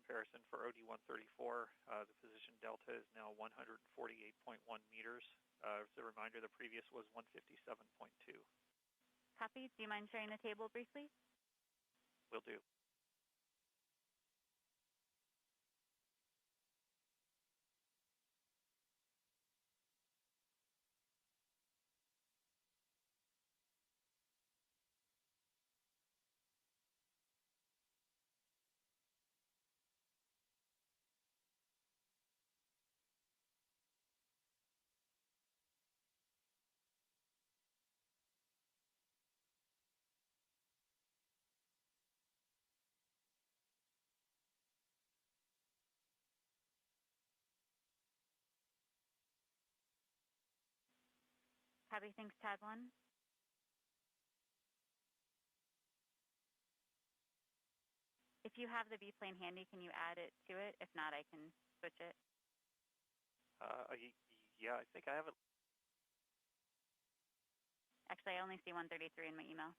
comparison for OD-134. The position delta is now 148.1 meters. As a reminder, the previous was 157.2. Copy. Do you mind sharing the table briefly? Will do. Copy. Thanks, Tad 1. If you have the B-plane handy, can you add it to it? If not, I can switch it. Yeah, I think I have it. Actually, I only see 133 in my email.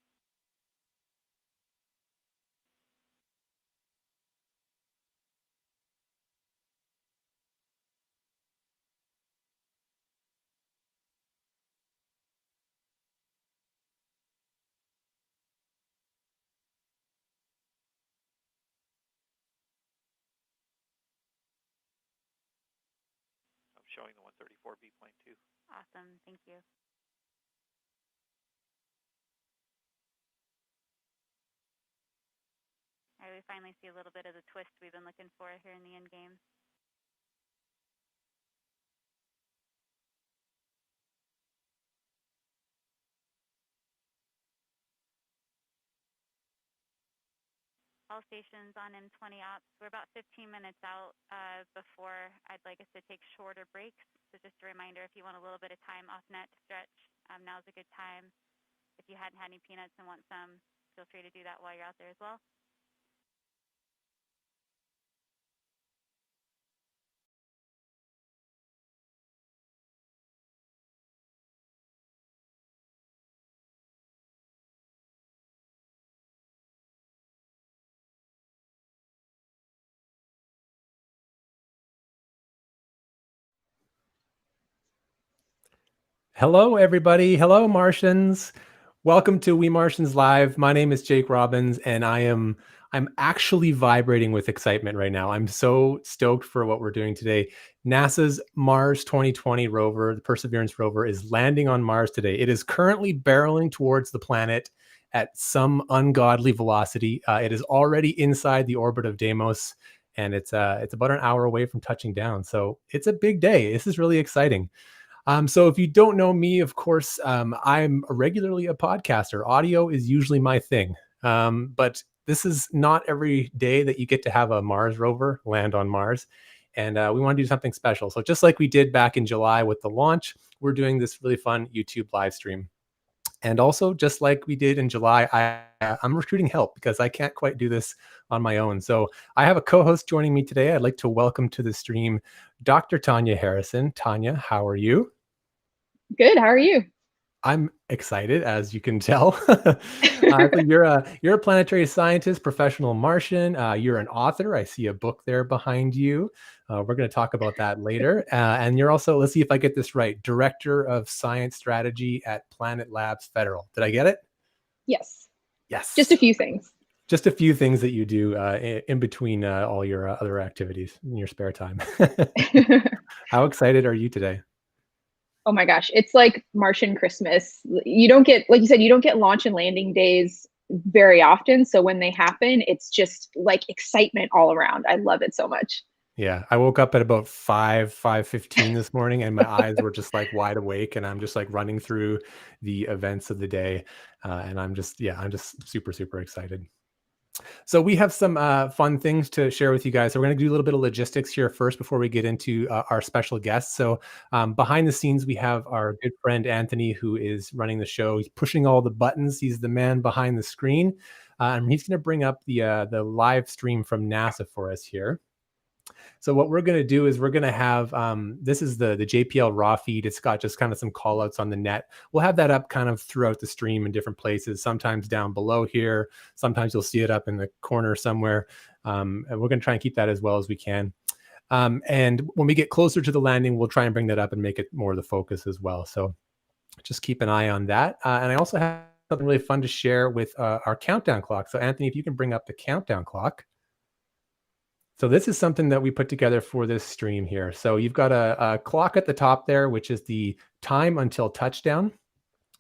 I'm showing the 134 B-plane too. Awesome. Thank you. All right, we finally see a little bit of the twist we've been looking for here in the end game. All stations on M20 ops. We're about 15 minutes out before I'd like us to take shorter breaks. So just a reminder, if you want a little bit of time off net to stretch, now's a good time. If you hadn't had any peanuts and want some, feel free to do that while you're out there as well. Hello, everybody. Hello, Martians. Welcome to WeMartians Live. My name is Jake Robbins, and I'm actually vibrating with excitement right now. I'm so stoked for what we're doing today. NASA's Mars 2020 rover, the Perseverance rover, is landing on Mars today. It is currently barreling towards the planet at some ungodly velocity. It is already inside the orbit of Deimos, and it's about an hour away from touching down. So it's a big day. This is really exciting. So if you don't know me, of course, I'm regularly a podcaster. Audio is usually my thing. But this is not every day that you get to have a Mars rover land on Mars. And we want to do something special. So just like we did back in July with the launch, we're doing this really fun YouTube live stream. And also, just like we did in July, I'm recruiting help because I can't quite do this on my own. So I have a co-host joining me today. I'd like to welcome to the stream Dr. Tanya Harrison. Tanya, how are you? Good. How are you? I'm excited, as you can tell. So you're a planetary scientist, professional Martian. You're an author. I see a book there behind you. We're going to talk about that later. And you're also, let's see if I get this right, Director of Science Strategy at Planet Labs Federal. Did I get it? Yes. Yes. Just a few things. Just a few things that you do in between all your other activities in your spare time. How excited are you today? Oh my gosh, it's like Martian Christmas. You don't get, like you said, you don't get launch and landing days very often. So when they happen, it's just like excitement all around. I love it so much. Yeah, I woke up at about 5:15 this morning, and my eyes were just like wide awake, and I'm just like running through the events of the day, and I'm just super, super excited. So we have some fun things to share with you guys. So we're going to do a little bit of logistics here first before we get into our special guests. So behind the scenes, we have our good friend Anthony, who is running the show. He's pushing all the buttons. He's the man behind the screen. And he's going to bring up the live stream from NASA for us here. So what we're going to do is we're going to have, this is the JPL raw feed. It's got just kind of some call outs on the net. We'll have that up kind of throughout the stream in different places, sometimes down below here. Sometimes you'll see it up in the corner somewhere. And we're going to try and keep that as well as we can. And when we get closer to the landing, we'll try and bring that up and make it more the focus as well. So just keep an eye on that. And I also have something really fun to share with our countdown clock. So Anthony, if you can bring up the countdown clock. So this is something that we put together for this stream here. So you've got a clock at the top there, which is the time until touchdown.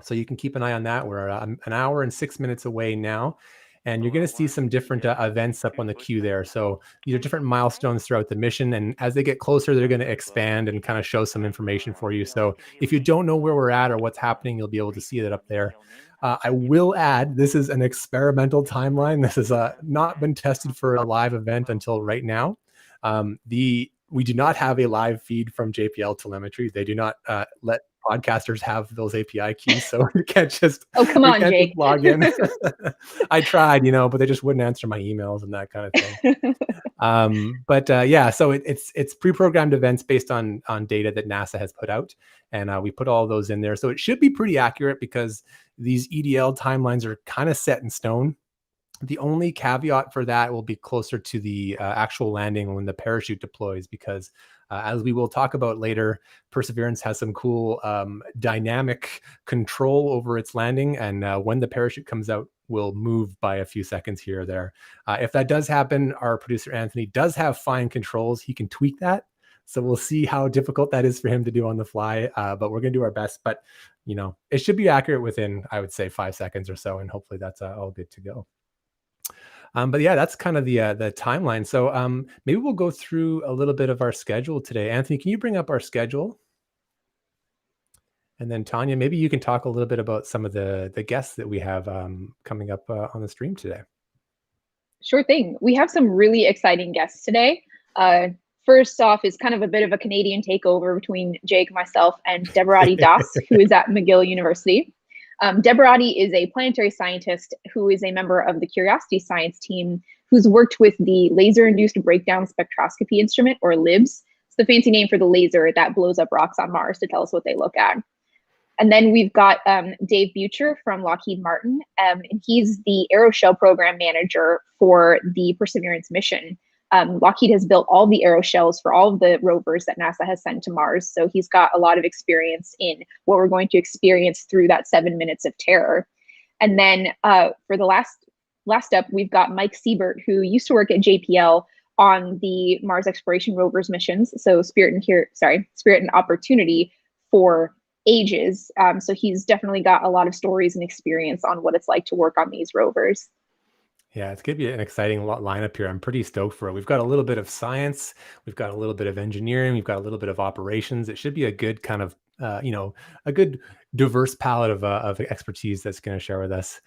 So you can keep an eye on that. We're an hour and 6 minutes away now. And you're going to see some different events up on the queue there. So these are different milestones throughout the mission. And as they get closer, they're going to expand and kind of show some information for you. So if you don't know where we're at or what's happening, you'll be able to see it up there. I will add, this is an experimental timeline. This has not been tested for a live event until right now. We do not have a live feed from JPL telemetry. They do not let podcasters have those API keys, so we can't just Jake, log in. I tried, but they just wouldn't answer my emails and that kind of thing. Yeah, so it's pre-programmed events based on data that NASA has put out, and we put all those in there. So it should be pretty accurate because these EDL timelines are kind of set in stone. The only caveat for that will be closer to the actual landing when the parachute deploys, because as we will talk about later, Perseverance has some cool dynamic control over its landing. And when the parachute comes out, will move by a few seconds here or there. If that does happen, our producer Anthony does have fine controls. He can tweak that. So we'll see how difficult that is for him to do on the fly. But we're going to do our best. But, it should be accurate within, I would say, 5 seconds or so. And hopefully that's all good to go. But yeah, that's kind of the timeline. So maybe we'll go through a little bit of our schedule today. Anthony, can you bring up our schedule? And then Tanya, maybe you can talk a little bit about some of the guests that we have coming up on the stream today. Sure thing. We have some really exciting guests today. First off is kind of a bit of a Canadian takeover between Jake, myself, and Deborah Das, who is at McGill University. Deborah is a planetary scientist who is a member of the Curiosity science team, who's worked with the Laser-Induced Breakdown Spectroscopy Instrument, or LIBS. It's the fancy name for the laser that blows up rocks on Mars to tell us what they look at. And then we've got Dave Butcher from Lockheed Martin, and he's the aeroshell program manager for the Perseverance mission. Lockheed has built all the aeroshells for all of the rovers that NASA has sent to Mars. So he's got a lot of experience in what we're going to experience through that 7 minutes of terror. And then for the last up, we've got Mike Siebert, who used to work at JPL on the Mars Exploration Rovers missions. So Spirit and Opportunity for ages. So he's definitely got a lot of stories and experience on what it's like to work on these rovers. Yeah, it's going to be an exciting lineup here. I'm pretty stoked for it. We've got a little bit of science. We've got a little bit of engineering. We've got a little bit of operations. It should be a good kind of, a good diverse palette of expertise that's going to share with us.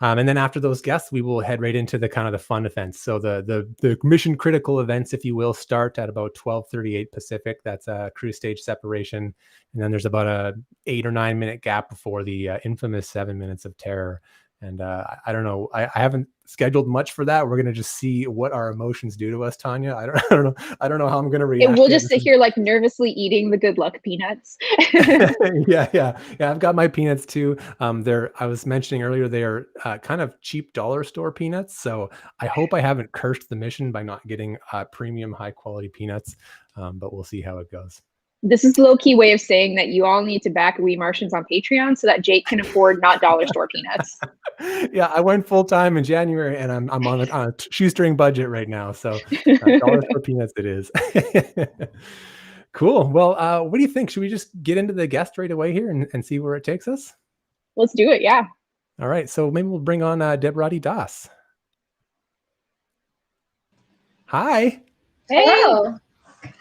And then after those guests, we will head right into the kind of the fun events. So the mission critical events, if you will, start at about 12:38 Pacific. That's a cruise stage separation. And then there's about a 8 or 9 minute gap before the infamous 7 minutes of terror. And I don't know. I haven't scheduled much for that. We're gonna just see what our emotions do to us, Tanya. I don't know. I don't know how I'm gonna react. We'll just sit here like nervously eating the good luck peanuts. Yeah. I've got my peanuts too. I was mentioning earlier, they are kind of cheap dollar store peanuts. So I hope I haven't cursed the mission by not getting premium high quality peanuts. But we'll see how it goes. This is a low-key way of saying that you all need to back WeMartians on Patreon so that Jake can afford not dollar store peanuts. Yeah, I went full-time in January, and I'm on a shoestring budget right now. So dollar store peanuts it is. Cool. Well, what do you think? Should we just get into the guest right away here and see where it takes us? Let's do it, yeah. All right. So maybe we'll bring on Deborah Das. Hi. Hey. Hello.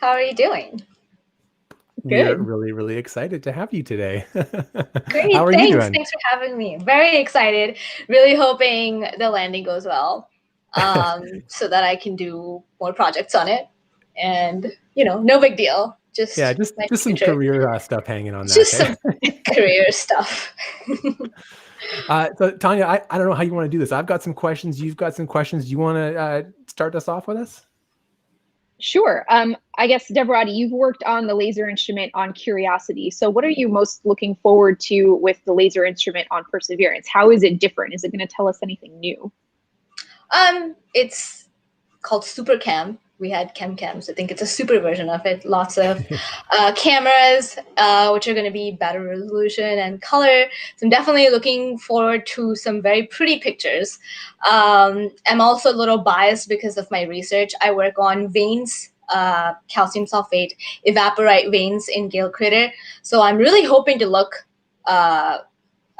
How are you doing? We're really, really excited to have you today. Great. How are Thanks. you doing? Thanks for having me. Very excited. Really hoping the landing goes well, so that I can do more projects on it. And no big deal. Just some career stuff hanging on that. Just some career stuff. So Tanya, I don't know how you want to do this. I've got some questions. You've got some questions. Do you want to start us off with us? Sure. I guess, Deborah, you've worked on the laser instrument on Curiosity. So what are you most looking forward to with the laser instrument on Perseverance? How is it different? Is it going to tell us anything new? It's called SuperCam. We had ChemCams. I think it's a super version of it. Lots of cameras, which are going to be better resolution and color. So I'm definitely looking forward to some very pretty pictures. I'm also a little biased because of my research. I work on veins, calcium sulfate, evaporite veins in Gale Crater. So I'm really hoping to look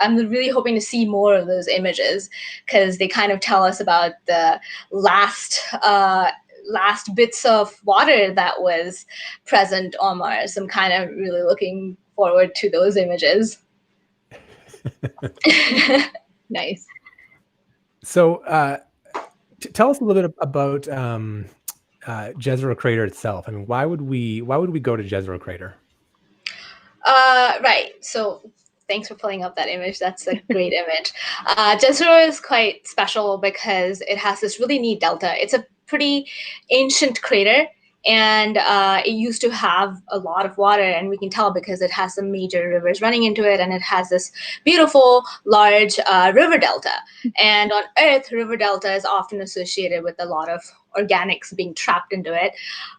I'm really hoping to see more of those images because they kind of tell us about the last bits of water that was present on Mars. I'm kind of really looking forward to those images. Nice. So tell us a little bit about Jezero Crater itself. I mean, why would we go to Jezero Crater? Right. So thanks for pulling up that image. That's a great image. Jezero is quite special because it has this really neat delta. It's a pretty ancient crater, and it used to have a lot of water, and we can tell because it has some major rivers running into it, and it has this beautiful, large river delta. And on Earth, river delta is often associated with a lot of organics being trapped into it.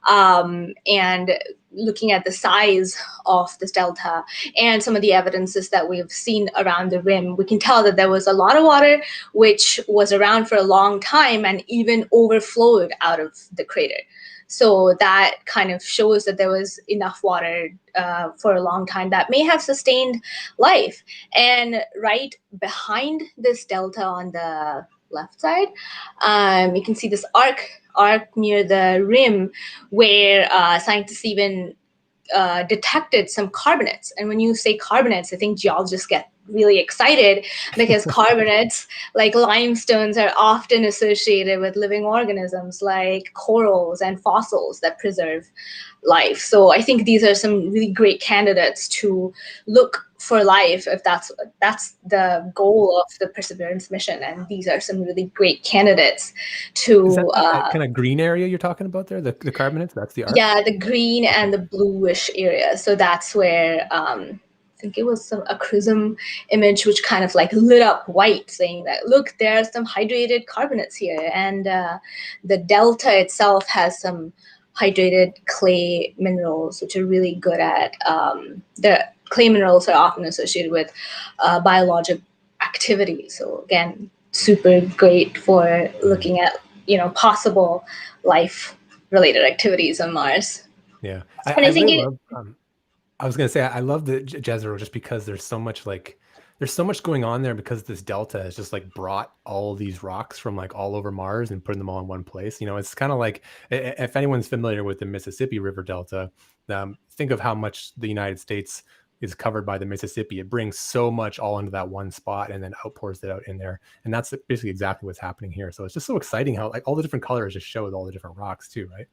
And looking at the size of this delta and some of the evidences that we've seen around the rim, we can tell that there was a lot of water which was around for a long time and even overflowed out of the crater. So that kind of shows that there was enough water for a long time that may have sustained life. And right behind this delta on the left side, you can see this arc near the rim where scientists even detected some carbonates. And when you say carbonates, I think geologists get really excited because carbonates, like limestones, are often associated with living organisms like corals and fossils that preserve life. So I think these are some really great candidates to look for life if that's the goal of the Perseverance mission. And these are some really great candidates to... Is that kind of green area you're talking about there, the carbonates? That's the arc? Yeah, the green and the bluish area. So that's where I think it was a chrism image which kind of like lit up white, saying that, look, there are some hydrated carbonates here. And the delta itself has some hydrated clay minerals, which are really good at... the clay minerals are often associated with biologic activity. So again, super great for looking at, possible life-related activities on Mars. Yeah, I think really love, I was gonna say I love the Jezero just because there's so much going on there, because this delta has just like brought all these rocks from like all over Mars and putting them all in one place. It's kind of like, if anyone's familiar with the Mississippi River Delta, think of how much the United States is covered by the Mississippi. It brings so much all into that one spot and then outpours it out in there. And that's basically exactly what's happening here. So it's just so exciting how like all the different colors just show with all the different rocks too, right?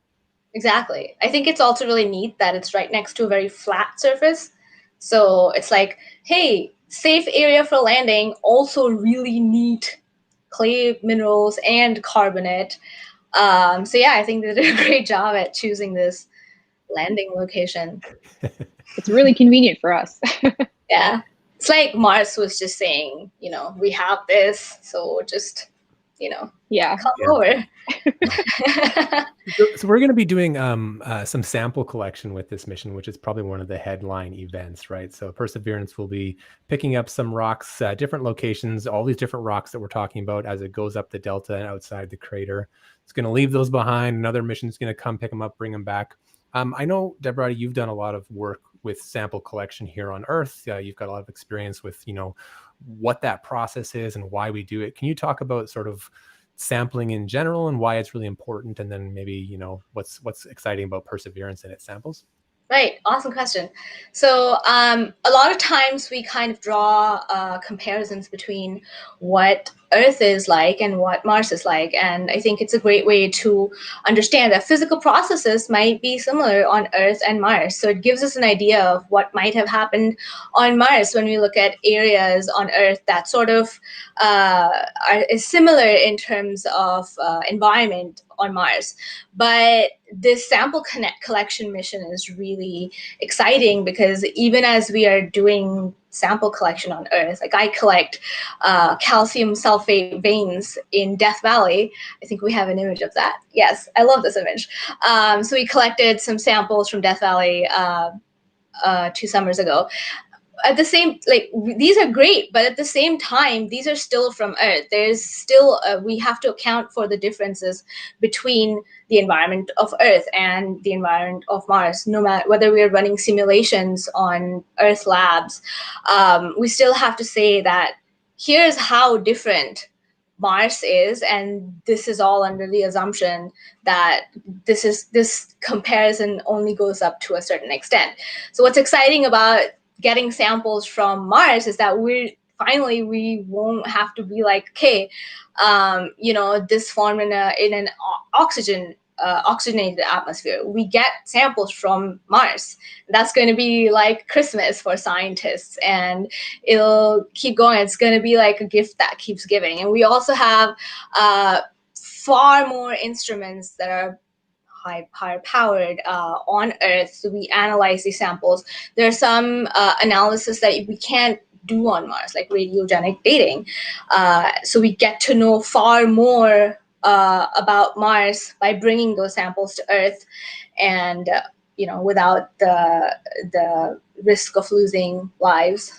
Exactly. I think it's also really neat that it's right next to a very flat surface. So it's like, hey, safe area for landing, also really neat clay minerals and carbonate. So yeah, I think they did a great job at choosing this landing location. It's really convenient for us. Yeah. It's like Mars was just saying, we have this, so just, come over. So we're going to be doing some sample collection with this mission, which is probably one of the headline events, right? So Perseverance will be picking up some rocks, different locations, all these different rocks that we're talking about as it goes up the delta and outside the crater. It's going to leave those behind. Another mission is going to come pick them up, bring them back. I know, Deborah, you've done a lot of work with sample collection here on Earth. You've got a lot of experience with, what that process is and why we do it. Can you talk about sort of sampling in general and why it's really important, and then maybe what's exciting about Perseverance and its samples? Right. Awesome question. So a lot of times we kind of draw comparisons between what Earth is like and what Mars is like. And I think it's a great way to understand that physical processes might be similar on Earth and Mars. So it gives us an idea of what might have happened on Mars when we look at areas on Earth that sort of is similar in terms of environment on Mars. But this sample collection mission is really exciting because even as we are doing sample collection on Earth, like I collect calcium sulfate veins in Death Valley. I think we have an image of that. Yes, I love this image. So we collected some samples from Death Valley 2 summers ago. At the same, like, these are great, but at the same time, these are still from Earth. There's still, we have to account for the differences between the environment of Earth and the environment of Mars. No matter whether we're running simulations on Earth labs, we still have to say that here's how different Mars is, and this is all under the assumption that this comparison only goes up to a certain extent. So what's exciting about getting samples from Mars is that we won't have to be like, okay, this formed in an oxygenated atmosphere. We get samples from Mars. That's going to be like Christmas for scientists, and it'll keep going. It's going to be like a gift that keeps giving. And we also have far more instruments that are higher powered on Earth. So we analyze these samples. There are some analysis that we can't do on Mars, like radiogenic dating. So we get to know far more about Mars by bringing those samples to Earth, and without the risk of losing lives.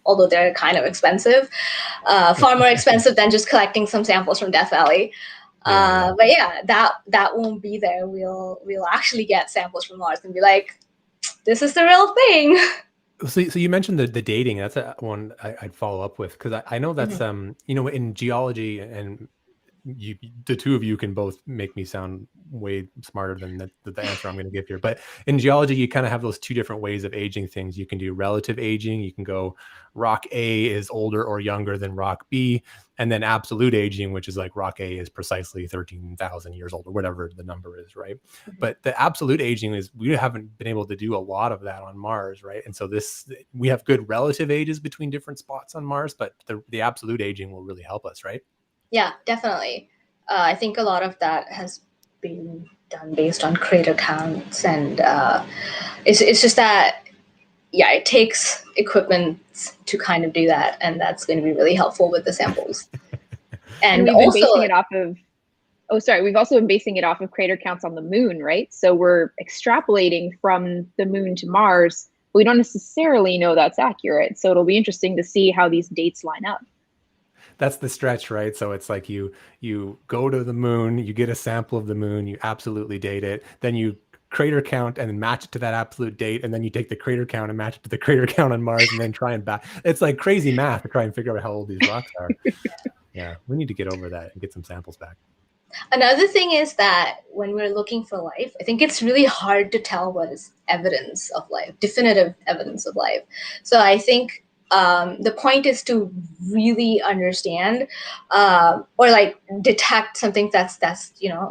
Although they're kind of expensive, far more expensive than just collecting some samples from Death Valley. But yeah, that won't be there. We'll actually get samples from Mars and be like, this is the real thing. So you mentioned the dating. That's one I'd follow up with, because I know that's in geology, and the two of you can both make me sound way smarter than the answer I'm going to give here. But in geology, you kind of have those two different ways of aging things. You can do relative aging. You can go rock A is older or younger than rock B, and then absolute aging, which is like rock A is precisely 13,000 years old or whatever the number is, right? But the absolute aging is, we haven't been able to do a lot of that on Mars, right? And so we have good relative ages between different spots on Mars, but the absolute aging will really help us, right? Yeah, definitely. I think a lot of that has been done based on crater counts, and it's just that, yeah, it takes equipment to kind of do that, and that's going to be really helpful with the samples. And we've been basing it off of, we've also been basing it off of crater counts on the moon, right? So we're extrapolating from the moon to Mars, but we don't necessarily know that's accurate. So it'll be interesting to see how these dates line up. That's the stretch, right? So it's like you go to the moon, you get a sample of the moon, you absolutely date it, then you crater count and then match it to that absolute date, and then you take the crater count and match it to the crater count on Mars, and then try and back. It's like crazy math to try and figure out how old these rocks are. Yeah, we need to get over that and get some samples back. Another thing is that when we're looking for life, I think it's really hard to tell what is evidence of life, definitive evidence of life. So I think the point is to really understand or like detect something that's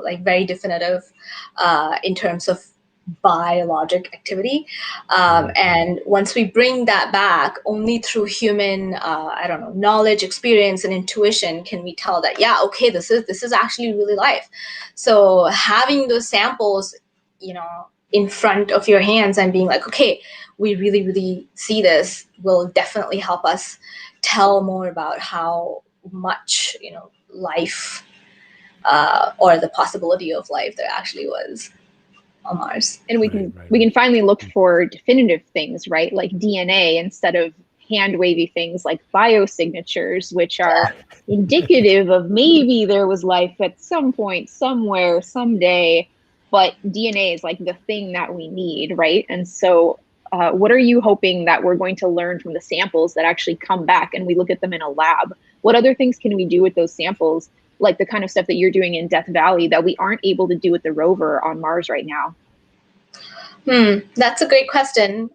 like very definitive in terms of biologic activity, and once we bring that back, only through human knowledge, experience, and intuition can we tell that, yeah, okay, this is actually really life. So having those samples in front of your hands and being like, okay, we really, really see this, will definitely help us tell more about how much life or the possibility of life there actually was on Mars. And we can finally look for definitive things, right? Like DNA, instead of hand wavy things like biosignatures, which are indicative of maybe there was life at some point, somewhere, someday. But DNA is like the thing that we need, right? And so what are you hoping that we're going to learn from the samples that actually come back and we look at them in a lab? What other things can we do with those samples, like the kind of stuff that you're doing in Death Valley that we aren't able to do with the rover on Mars right now? That's a great question.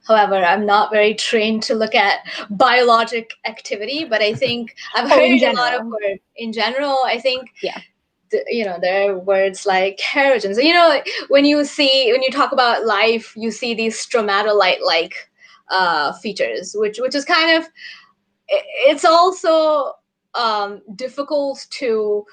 However, I'm not very trained to look at biologic activity, but I think I've heard a lot of words. In general, I think there are words like halogens. When you talk about life, you see these stromatolite-like features, which is kind of, it's also difficult to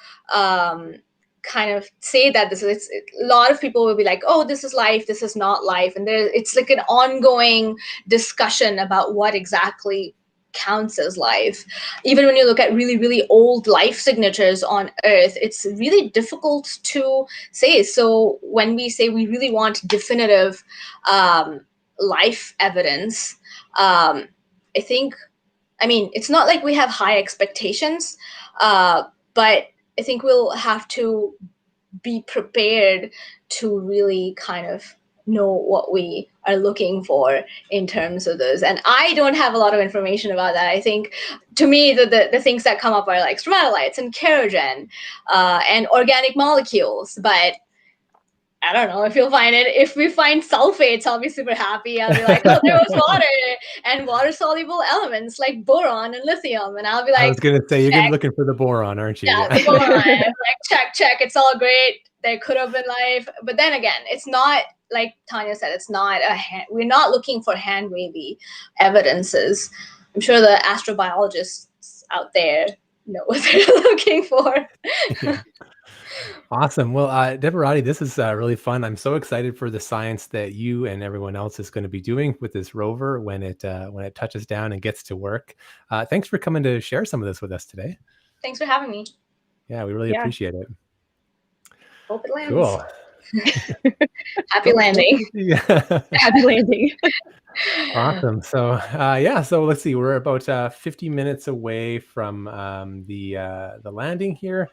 kind of say that a lot of people will be like, oh, this is life, this is not life, and it's like an ongoing discussion about what exactly counts as life. Even when you look at really, really old life signatures on Earth, it's really difficult to say. So when we say we really want definitive life evidence, I think, it's not like we have high expectations, but I think we'll have to be prepared to really kind of know what we are looking for in terms of those. And I don't have a lot of information about that. I think, to me, the things that come up are like stromatolites and kerogen and organic molecules. But I don't know if you'll find it. If we find sulfates, I'll be super happy. I'll be like, oh, there was water and water-soluble elements like boron and lithium. And I'll be like, I was going to say, you're going to be looking for the boron, aren't you? Yeah, the boron. Like, check. It's all great. There could have been life. But then again, it's not, like Tanya said, it's not we're not looking for hand-wavy evidences. I'm sure the astrobiologists out there know what they're looking for. Yeah. Awesome. Well, Debarati, this is really fun. I'm so excited for the science that you and everyone else is going to be doing with this rover when it touches down and gets to work. Thanks for coming to share some of this with us today. Thanks for having me. Yeah, we really appreciate it. Hope it lands. Cool. Happy landing. Yeah. Happy landing. Awesome. So so let's see. We're about 50 minutes away from the landing here.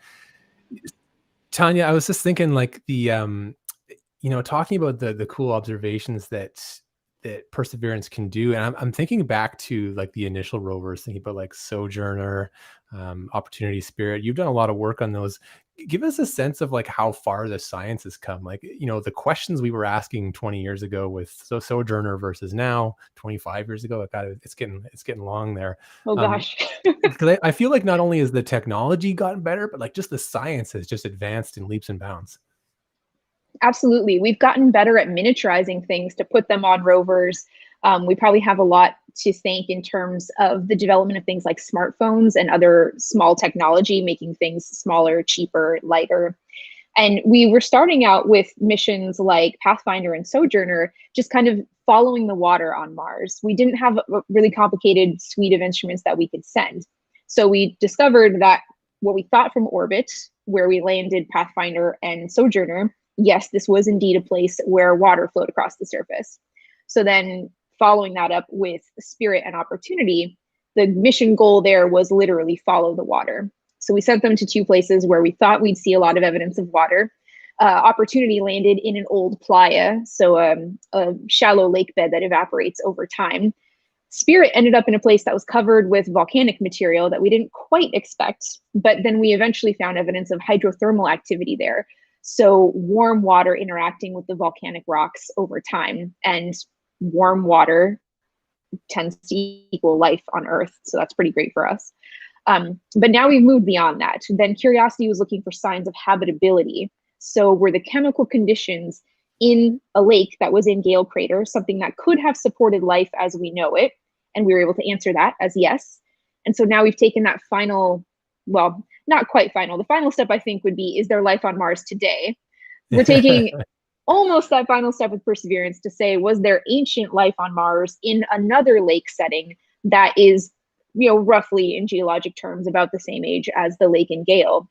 Tanya, I was just thinking, like, the talking about the cool observations that Perseverance can do, and I'm thinking back to like the initial rovers, thinking about like Sojourner, Opportunity, Spirit. You've done a lot of work on those. Give us a sense of like how far the science has come. Like, the questions we were asking 20 years ago with Sojourner versus now 25 years ago. It's getting long there. Oh gosh. Because I feel like not only has the technology gotten better, but like just the science has just advanced in leaps and bounds. Absolutely. We've gotten better at miniaturizing things to put them on rovers. We probably have a lot to thank in terms of the development of things like smartphones and other small technology, making things smaller, cheaper, lighter. And we were starting out with missions like Pathfinder and Sojourner, just kind of following the water on Mars. We didn't have a really complicated suite of instruments that we could send. So we discovered that what we thought from orbit, where we landed Pathfinder and Sojourner, yes, this was indeed a place where water flowed across the surface. So then following that up with Spirit and Opportunity, the mission goal there was literally follow the water. So we sent them to two places where we thought we'd see a lot of evidence of water. Opportunity landed in an old playa, so a shallow lake bed that evaporates over time. Spirit ended up in a place that was covered with volcanic material that we didn't quite expect, but then we eventually found evidence of hydrothermal activity there. So warm water interacting with the volcanic rocks over time, and warm water tends to equal life on Earth. So that's pretty great for us. But now we've moved beyond that. Then Curiosity was looking for signs of habitability. So were the chemical conditions in a lake that was in Gale Crater something that could have supported life as we know it? And we were able to answer that as yes. And so now we've taken that final, well, not quite final. The final step, I think, would be, is there life on Mars today? We're taking almost that final step with Perseverance to say, was there ancient life on Mars in another lake setting that is, roughly in geologic terms about the same age as the lake in Gale,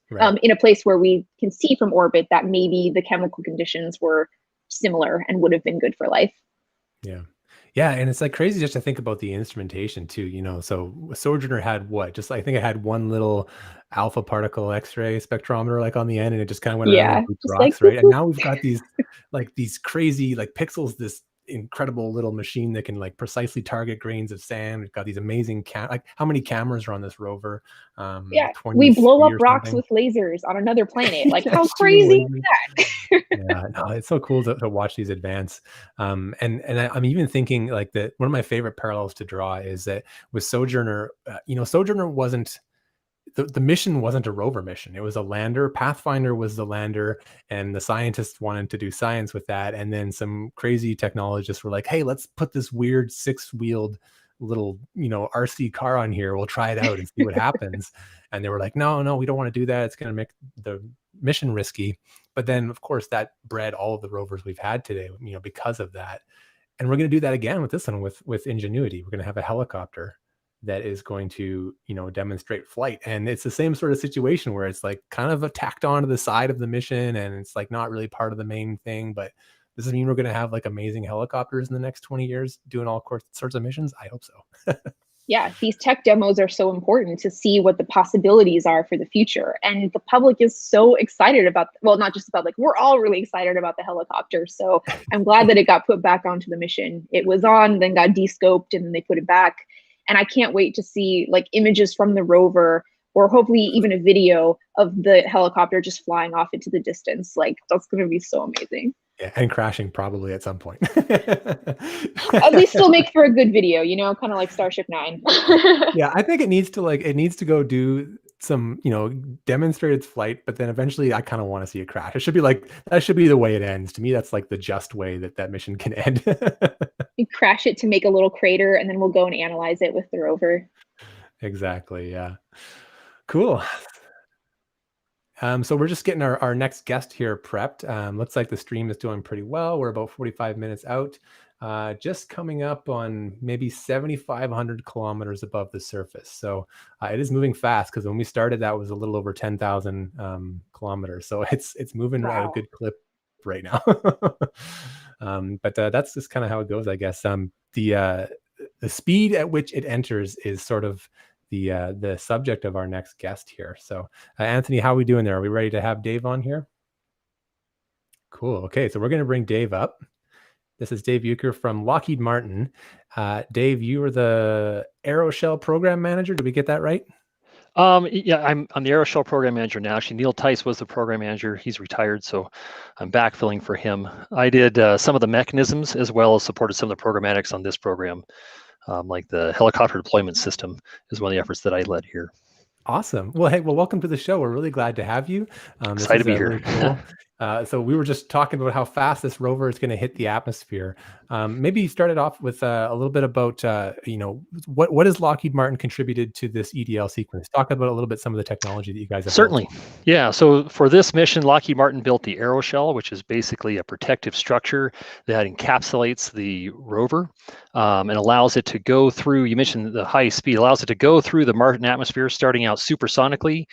right. In a place where we can see from orbit that maybe the chemical conditions were similar and would have been good for life. Yeah. Yeah, and it's like crazy just to think about the instrumentation too, so Sojourner had I think it had one little alpha particle X-ray spectrometer like on the end, and it just kind of went around with rocks, right? And now we've got these these crazy like pixels, this incredible little machine that can like precisely target grains of sand. We've got these amazing like how many cameras are on this rover? Yeah, 23 we blow up or rocks something. with lasers on another planet. Like, how Shooting crazy is lasers. that? Yeah, no, it's so cool to watch these advance. And I'm even thinking like that one of my favorite parallels to draw is that with Sojourner, Sojourner wasn't the mission wasn't a rover mission. It was a lander. Pathfinder was the lander, and the scientists wanted to do science with that. And then some crazy technologists were like, hey, let's put this weird 6-wheeled little, RC car on here. We'll try it out and see what happens. And they were like, no, we don't want to do that. It's going to make the mission risky. But then, of course, that bred all of the rovers we've had today, because of that. And we're going to do that again with this one with Ingenuity. We're going to have a helicopter that is going to, demonstrate flight. And it's the same sort of situation where it's like kind of tacked onto the side of the mission, and it's like not really part of the main thing. But does it mean we're going to have like amazing helicopters in the next 20 years doing all sorts of missions? I hope so. Yeah, these tech demos are so important to see what the possibilities are for the future. And the public is so excited about, well, not just about, like, we're all really excited about the helicopter. So I'm glad that it got put back onto the mission. It was on, then got de-scoped, and then they put it back. And I can't wait to see like images from the rover, or hopefully even a video of the helicopter just flying off into the distance. Like, that's going to be so amazing. Yeah, and crashing probably at some point. At least still make for a good video, kind of like Starship 9. Yeah, I think it needs to go do some, demonstrate its flight, but then eventually I kind of want to see it crash. It should be like, that should be the way it ends. To me, that's like the just way that mission can end. You crash it to make a little crater, and then we'll go and analyze it with the rover. Exactly. Yeah. Cool. So we're just getting our next guest here prepped. Looks like the stream is doing pretty well. We're about 45 minutes out, just coming up on maybe 7,500 kilometers above the surface. So it is moving fast, because when we started, that was a little over 10,000 kilometers. So it's moving at a good clip right now. But that's just kind of how it goes, I guess. The speed at which it enters is sort of the subject of our next guest here. So Anthony, how are we doing there? Are we ready to have Dave on here? Cool. Okay, so we're going to bring Dave up. This is Dave Euchre from Lockheed Martin. Dave, you are the Aeroshell program manager. Did we get that right? Yeah, I'm the Aeroshell program manager now. Actually, Neil Tice was the program manager. He's retired, so I'm backfilling for him. I did some of the mechanisms, as well as supported some of the programmatics on this program. Like the helicopter deployment system is one of the efforts that I led here. Awesome. Well, welcome to the show. We're really glad to have you. Excited to be here. Really cool. So we were just talking about how fast this rover is going to hit the atmosphere. Maybe you started off with a little bit about, what has Lockheed Martin contributed to this EDL sequence? Talk about a little bit some of the technology that you guys have Certainly. built. Yeah. So for this mission, Lockheed Martin built the Aeroshell, which is basically a protective structure that encapsulates the rover and allows it to go through, you mentioned the high speed, allows it to go through the Martian atmosphere, starting out supersonically,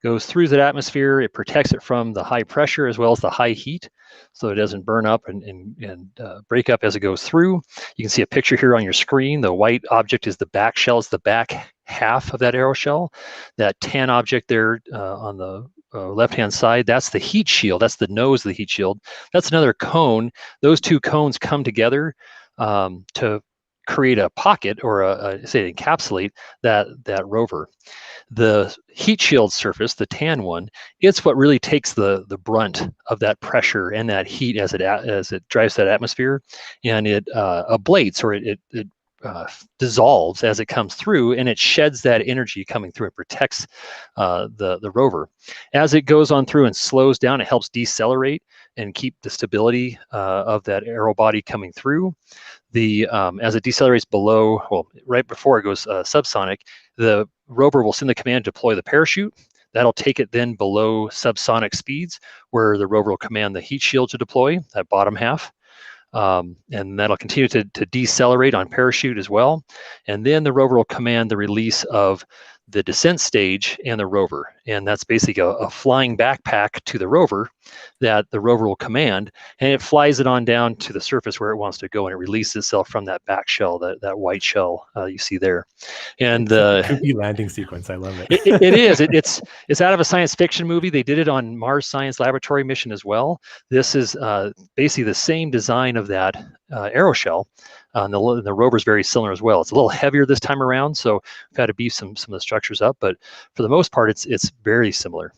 goes through that atmosphere. It protects it from the high pressure as well as the high heat, so it doesn't burn up and break up as it goes through. You can see a picture here on your screen. The white object is the back shell, it's the back half of that Aeroshell. That tan object there on the left-hand side, that's the heat shield. That's the nose of the heat shield. That's another cone. Those two cones come together to create a pocket, or say encapsulate that rover. The heat shield surface, the tan one, it's what really takes the brunt of that pressure and that heat as it drives that atmosphere, and it ablates, or it dissolves as it comes through, and it sheds that energy coming through. It protects the rover. As it goes on through and slows down, it helps decelerate and keep the stability of that aero body coming through. As it decelerates below, well, right before it goes subsonic, the rover will send the command to deploy the parachute. That'll take it then below subsonic speeds, where the rover will command the heat shield to deploy, that bottom half. And that'll continue to decelerate on parachute as well. And then the rover will command the release of the descent stage and the rover. And that's basically a flying backpack to the rover that the rover will command, and it flies it on down to the surface where it wants to go, and it releases itself from that back shell, that white shell you see there. And the kooky landing sequence, I love it. It is. It's out of a science fiction movie. They did it on Mars Science Laboratory mission as well. This is basically the same design of that aeroshell. The Rover is very similar as well. It's a little heavier this time around, so we've had to beef some of the structures up, but for the most part, it's very similar.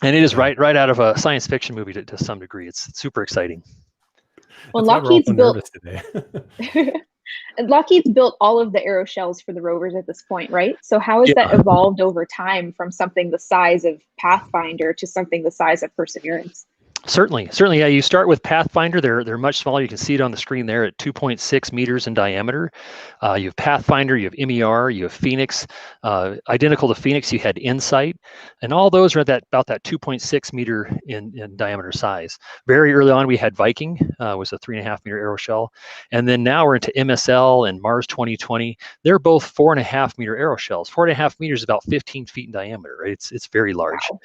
And it is right out of a science fiction movie to some degree. It's super exciting. Well, That's Lockheed's why we're all so built today. Lockheed's built all of the aeroshells for the rovers at this point, right? So how has that evolved over time from something the size of Pathfinder to something the size of Perseverance? Certainly. Yeah. You start with Pathfinder. They're much smaller. You can see it on the screen there at 2.6 meters in diameter. You have Pathfinder, you have MER, you have Phoenix. Identical to Phoenix, you had Insight, and all those are about that 2.6 meter in diameter size. Very early on, we had Viking, was a 3.5 meter aeroshell, and then now we're into MSL and Mars2020. They're both 4.5 meter aeroshells. 4.5 meters is about 15 feet in diameter. Right? It's very large. Wow.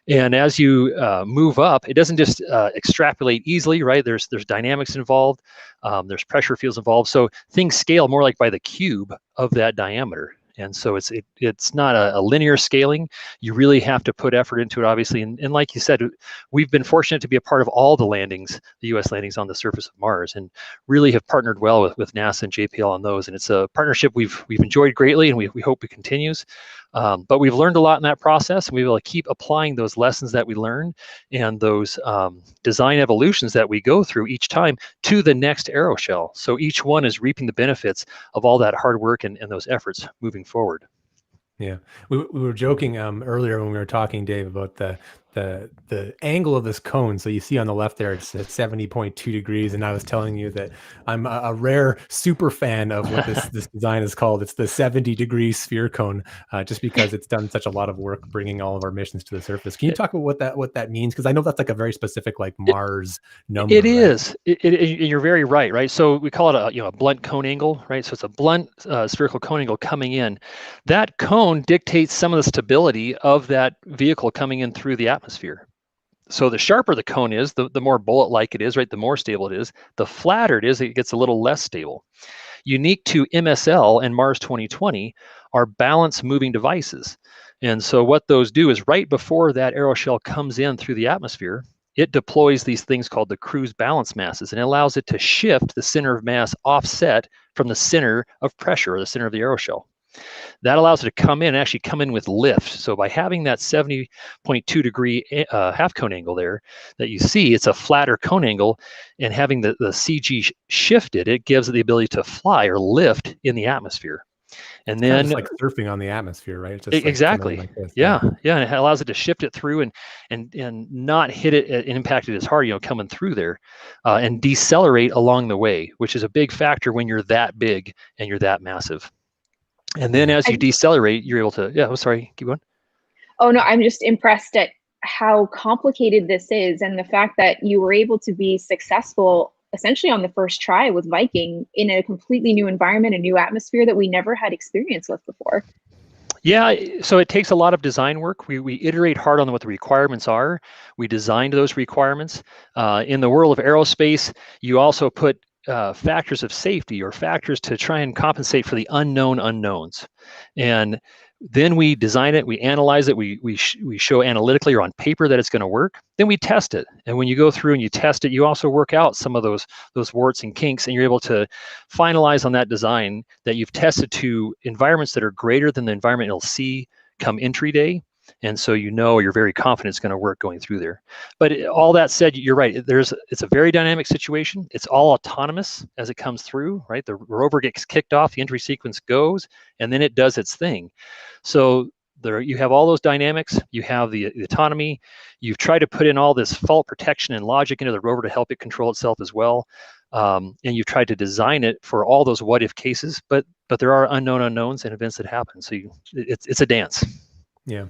And as you move up, it doesn't just extrapolate easily, right? There's dynamics involved, there's pressure fields involved. So things scale more like by the cube of that diameter. And so it's not a linear scaling. You really have to put effort into it, obviously. And like you said, we've been fortunate to be a part of all the landings, the U.S. landings on the surface of Mars, and really have partnered well with NASA and JPL on those. And it's a partnership we've enjoyed greatly, and we hope it continues. But we've learned a lot in that process, and we will keep applying those lessons that we learned and those design evolutions that we go through each time to the next aeroshell. So each one is reaping the benefits of all that hard work and those efforts moving forward. Yeah, we were joking earlier when we were talking, Dave, about the angle of this cone. So you see on the left there, it's at 70.2 degrees, and I was telling you that I'm a rare super fan of what this design is called. It's the 70-degree sphere cone, just because it's done such a lot of work bringing all of our missions to the surface. Can you talk about what that means? Because I know that's like a very specific Mars number. It is. You're very right. Right. So we call it a blunt cone angle. Right. So it's a blunt spherical cone angle coming in. That cone dictates some of the stability of that vehicle coming in through the atmosphere. So the sharper the cone is, the more bullet-like it is, right? The more stable it is. The flatter it is, it gets a little less stable. Unique to MSL and Mars2020 are balance moving devices. And so what those do is right before that aeroshell comes in through the atmosphere, it deploys these things called the cruise balance masses, and it allows it to shift the center of mass offset from the center of pressure, or the center of the aeroshell. That allows it to come in with lift. So by having that 70.2 degree half cone angle there that you see, it's a flatter cone angle, and having the CG shifted, it gives it the ability to fly or lift in the atmosphere. And then it's like surfing on the atmosphere, right? It's just exactly. Like yeah. And it allows it to shift it through and not hit it and impact it as hard, coming through there, and decelerate along the way, which is a big factor when you're that big and you're that massive. And then as you decelerate, you're able to, keep going. Oh, no, I'm just impressed at how complicated this is, and the fact that you were able to be successful essentially on the first try with Viking in a completely new environment, a new atmosphere that we never had experience with before. Yeah, so it takes a lot of design work. We iterate hard on what the requirements are. We designed those requirements. In the world of aerospace, you also put factors of safety or factors to try and compensate for the unknown unknowns. And then we design it, we analyze it, we show analytically or on paper that it's going to work. Then we test it. And when you go through and you test it, you also work out some of those warts and kinks, and you're able to finalize on that design that you've tested to environments that are greater than the environment you'll see come entry day. And so you're very confident it's going to work going through there. But all that said, you're right. It's a very dynamic situation. It's all autonomous as it comes through, right? The rover gets kicked off, the entry sequence goes, and then it does its thing. So there you have all those dynamics. You have the autonomy. You've tried to put in all this fault protection and logic into the rover to help it control itself as well. And you've tried to design it for all those what-if cases. But there are unknown unknowns and events that happen. So it's a dance. Yeah.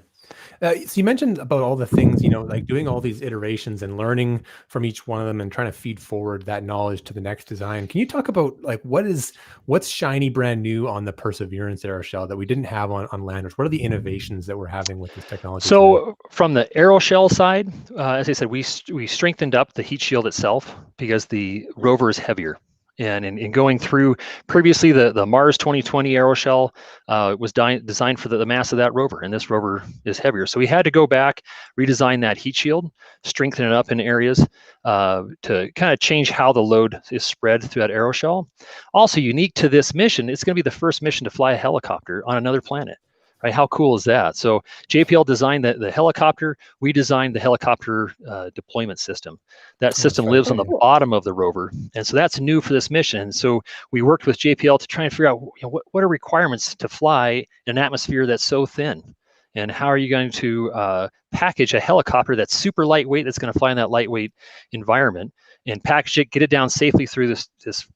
So you mentioned about all the things, like doing all these iterations and learning from each one of them and trying to feed forward that knowledge to the next design. Can you talk about what's shiny brand new on the Perseverance aeroshell that we didn't have on landers? What are the innovations that we're having with this technology? So from the aeroshell side, as I said, we strengthened up the heat shield itself because the rover is heavier. And in going through, previously the Mars 2020 aeroshell was designed for the mass of that rover, and this rover is heavier. So we had to go back, redesign that heat shield, strengthen it up in areas to kind of change how the load is spread through that aeroshell. Also unique to this mission, it's going to be the first mission to fly a helicopter on another planet. Right? How cool is that? So JPL designed the helicopter. We designed the helicopter deployment system. That system lives on the bottom of the rover, and so that's new for this mission. And so we worked with JPL to try and figure out what are requirements to fly in an atmosphere that's so thin, and how are you going to package a helicopter that's super lightweight, that's going to fly in that lightweight environment, and package it, get it down safely through this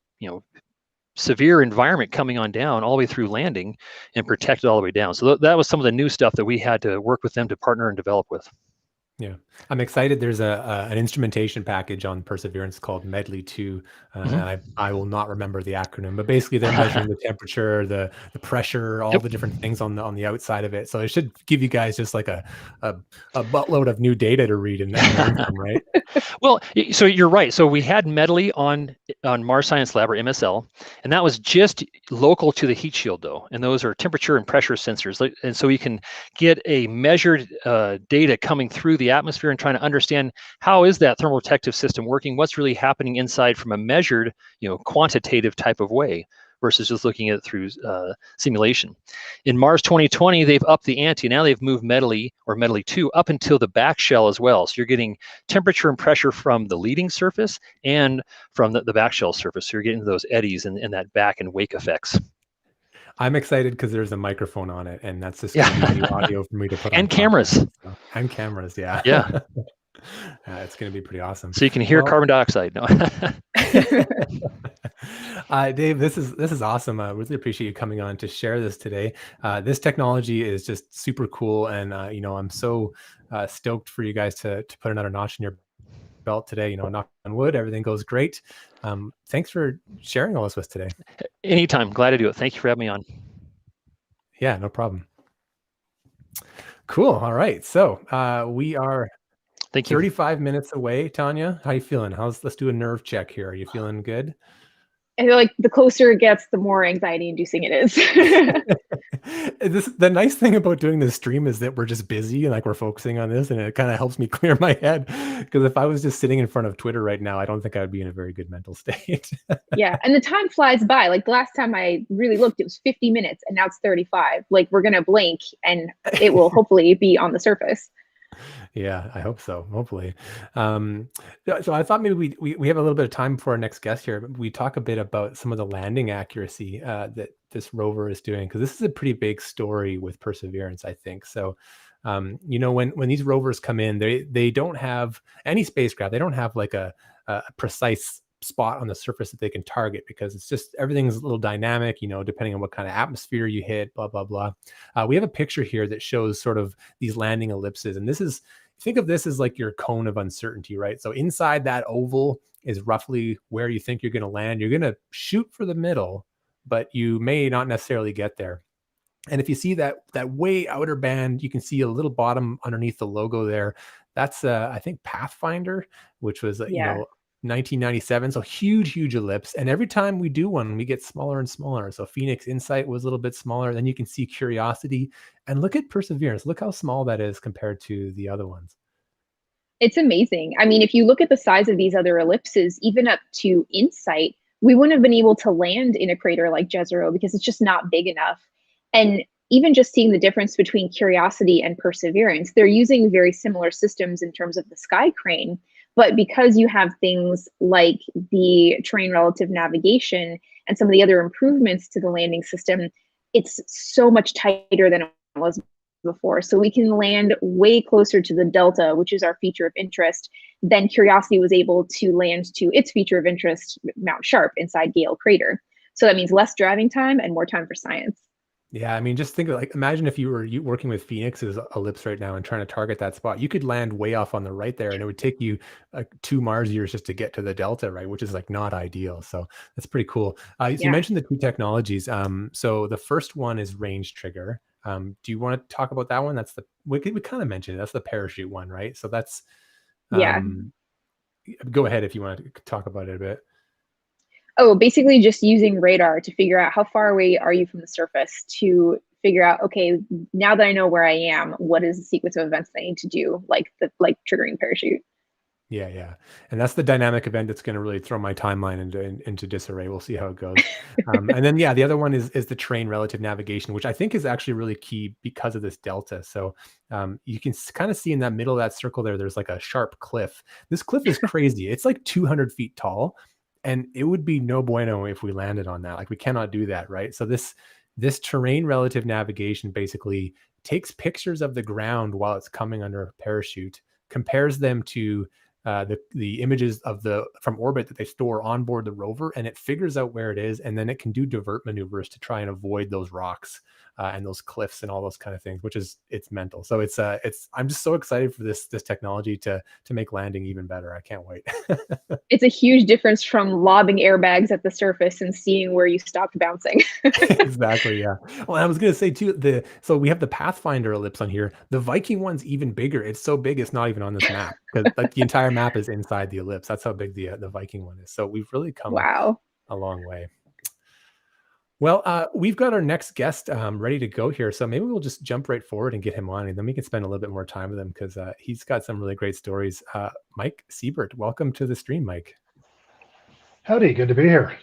severe environment coming on down all the way through landing, and protect it all the way down. So that was some of the new stuff that we had to work with them to partner and develop with. Yeah, I'm excited. There's an instrumentation package on Perseverance called Medley 2, and I will not remember the acronym, but basically they're measuring the temperature, the pressure, all the different things on the outside of it. So it should give you guys just like a buttload of new data to read and learn from, right? Well, so you're right. So we had Medley on Mars Science Lab, or MSL, and that was just local to the heat shield though. And those are temperature and pressure sensors. And so you can get a measured data coming through the atmosphere and trying to understand how is that thermal protective system working, what's really happening inside from a measured, quantitative type of way, versus just looking at it through simulation. In Mars 2020, they've upped the ante. Now they've moved Medley, or Medley 2, up until the back shell as well. So you're getting temperature and pressure from the leading surface and from the back shell surface. So you're getting those eddies and that back and wake effects. I'm excited because there's a microphone on it, and that's just going to be new audio for me to put on. And cameras. And cameras, yeah. Yeah. It's going to be pretty awesome. So you can hear carbon dioxide. No. Dave, this is awesome. I really appreciate you coming on to share this today. This technology is just super cool, and I'm so stoked for you guys to put another notch in your belt today. Knock on wood, everything goes great. Thanks for sharing all this with us today. Anytime, glad to do it. Thank you for having me on. Yeah, no problem. Cool. All right, so we are 35 minutes away. Tanya, how you feeling? Let's do a nerve check here. Are you feeling good? I feel like the closer it gets, the more anxiety-inducing it is. The nice thing about doing this stream is that we're just busy and we're focusing on this, and it kind of helps me clear my head. Because if I was just sitting in front of Twitter right now, I don't think I would be in a very good mental state. Yeah, and the time flies by. Like the last time I really looked, it was 50 minutes, and now it's 35. Like we're gonna blink, and it will hopefully be on the surface. Yeah, I hope so. Hopefully. So I thought maybe we have a little bit of time before our next guest here. We talk a bit about some of the landing accuracy that this rover is doing, because this is a pretty big story with Perseverance, I think. So, when these rovers come in, they don't have any spacecraft. They don't have like a precise spot on the surface that they can target, because it's just everything's a little dynamic, depending on what kind of atmosphere you hit, blah, blah, blah. We have a picture here that shows sort of these landing ellipses. And think of this as like your cone of uncertainty, right? So inside that oval is roughly where you think you're going to land. You're going to shoot for the middle, but you may not necessarily get there. And if you see that way outer band, you can see a little bottom underneath the logo there. That's I think Pathfinder, which was 1997. So huge ellipse. And every time we do one, we get smaller and smaller. So Phoenix Insight was a little bit smaller. Then you can see Curiosity, and look at Perseverance. Look how small that is compared to the other ones. It's amazing. I mean, if you look at the size of these other ellipses, even up to Insight, we wouldn't have been able to land in a crater like Jezero because it's just not big enough. And even just seeing the difference between Curiosity and Perseverance, they're using very similar systems in terms of the sky crane. But because you have things like the terrain relative navigation and some of the other improvements to the landing system, it's so much tighter than it was before. So we can land way closer to the delta, which is our feature of interest, than Curiosity was able to land to its feature of interest, Mount Sharp, inside Gale Crater. So that means less driving time and more time for science. Yeah, I mean, just think of imagine if you were working with Phoenix's ellipse right now and trying to target that spot. You could land way off on the right there, and it would take you 2 Mars years just to get to the delta, right? Which is not ideal. So that's pretty cool. So you mentioned the two technologies. So the first one is range trigger. Do you want to talk about that one? That's we kind of mentioned it. That's the parachute one, right? So that's go ahead if you want to talk about it a bit. Oh, basically just using radar to figure out how far away are you from the surface, to figure out, okay, now that I know where I am, what is the sequence of events that I need to do, like triggering parachute. Yeah. And that's the dynamic event that's going to really throw my timeline into disarray. We'll see how it goes. And then, the other one is the terrain relative navigation, which I think is actually really key because of this delta. So you can kind of see in that middle of that circle there's like a sharp cliff. This cliff is crazy. It's like 200 feet tall, and it would be no bueno if we landed on that. Like, we cannot do that, right? So this terrain relative navigation basically takes pictures of the ground while it's coming under a parachute, compares them to the images from orbit that they store on board the rover, and it figures out where it is, and then it can do divert maneuvers to try and avoid those rocks and those cliffs and all those kind of things, which is, it's mental. So it's I'm just so excited for this technology to make landing even better. I can't wait. It's a huge difference from lobbing airbags at the surface and seeing where you stopped bouncing. Exactly. Yeah. Well, I was going to say too, so we have the Pathfinder ellipse on here. The Viking one's even bigger. It's so big, it's not even on this map, because like the entire map is inside the ellipse. That's how big the Viking one is. So we've really come Wow. a long way. Well, we've got our next guest ready to go here. So maybe we'll just jump right forward and get him on, and then we can spend a little bit more time with him, because he's got some really great stories. Mike Siebert, welcome to the stream, Mike. Howdy, good to be here.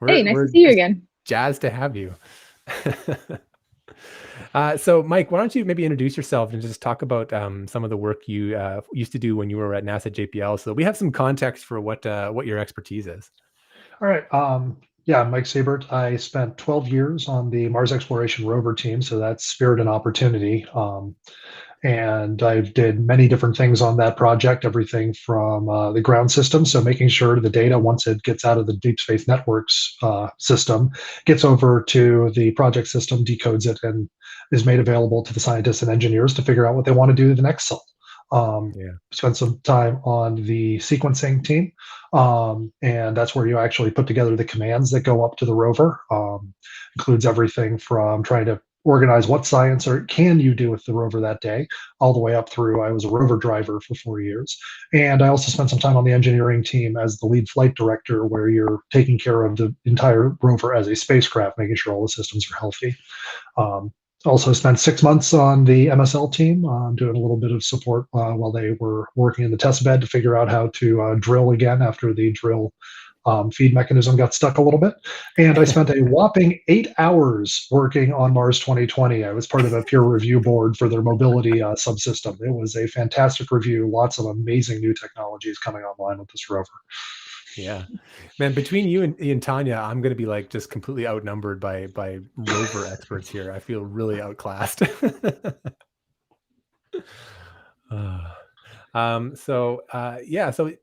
Hey, nice to see you again. Jazzed to have you. So Mike, why don't you maybe introduce yourself and just talk about some of the work you used to do when you were at NASA JPL, so we have some context for what your expertise is. All right. Yeah, Mike Siebert. I spent 12 years on the Mars Exploration Rover team, so that's Spirit and Opportunity. And I did many different things on that project, everything from the ground system, so making sure the data, once it gets out of the Deep Space Networks system, gets over to the project system, decodes it, and is made available to the scientists and engineers to figure out what they want to do to the next cell. Spent some time on the sequencing team, and that's where you actually put together the commands that go up to the rover. Includes everything from trying to organize what science or can you do with the rover that day, all the way up through, I was a rover driver for 4 years. And I also spent some time on the engineering team as the lead flight director, where you're taking care of the entire rover as a spacecraft, making sure all the systems are healthy. Also spent 6 months on the MSL team, doing a little bit of support while they were working in the test bed to figure out how to drill again after the drill feed mechanism got stuck a little bit. And I spent a whopping 8 hours working on Mars2020. I was part of a peer review board for their mobility subsystem. It was a fantastic review, lots of amazing new technologies coming online with this rover. Yeah, man, between you and Tanya, I'm going to be like just completely outnumbered by rover experts here. I feel really outclassed. So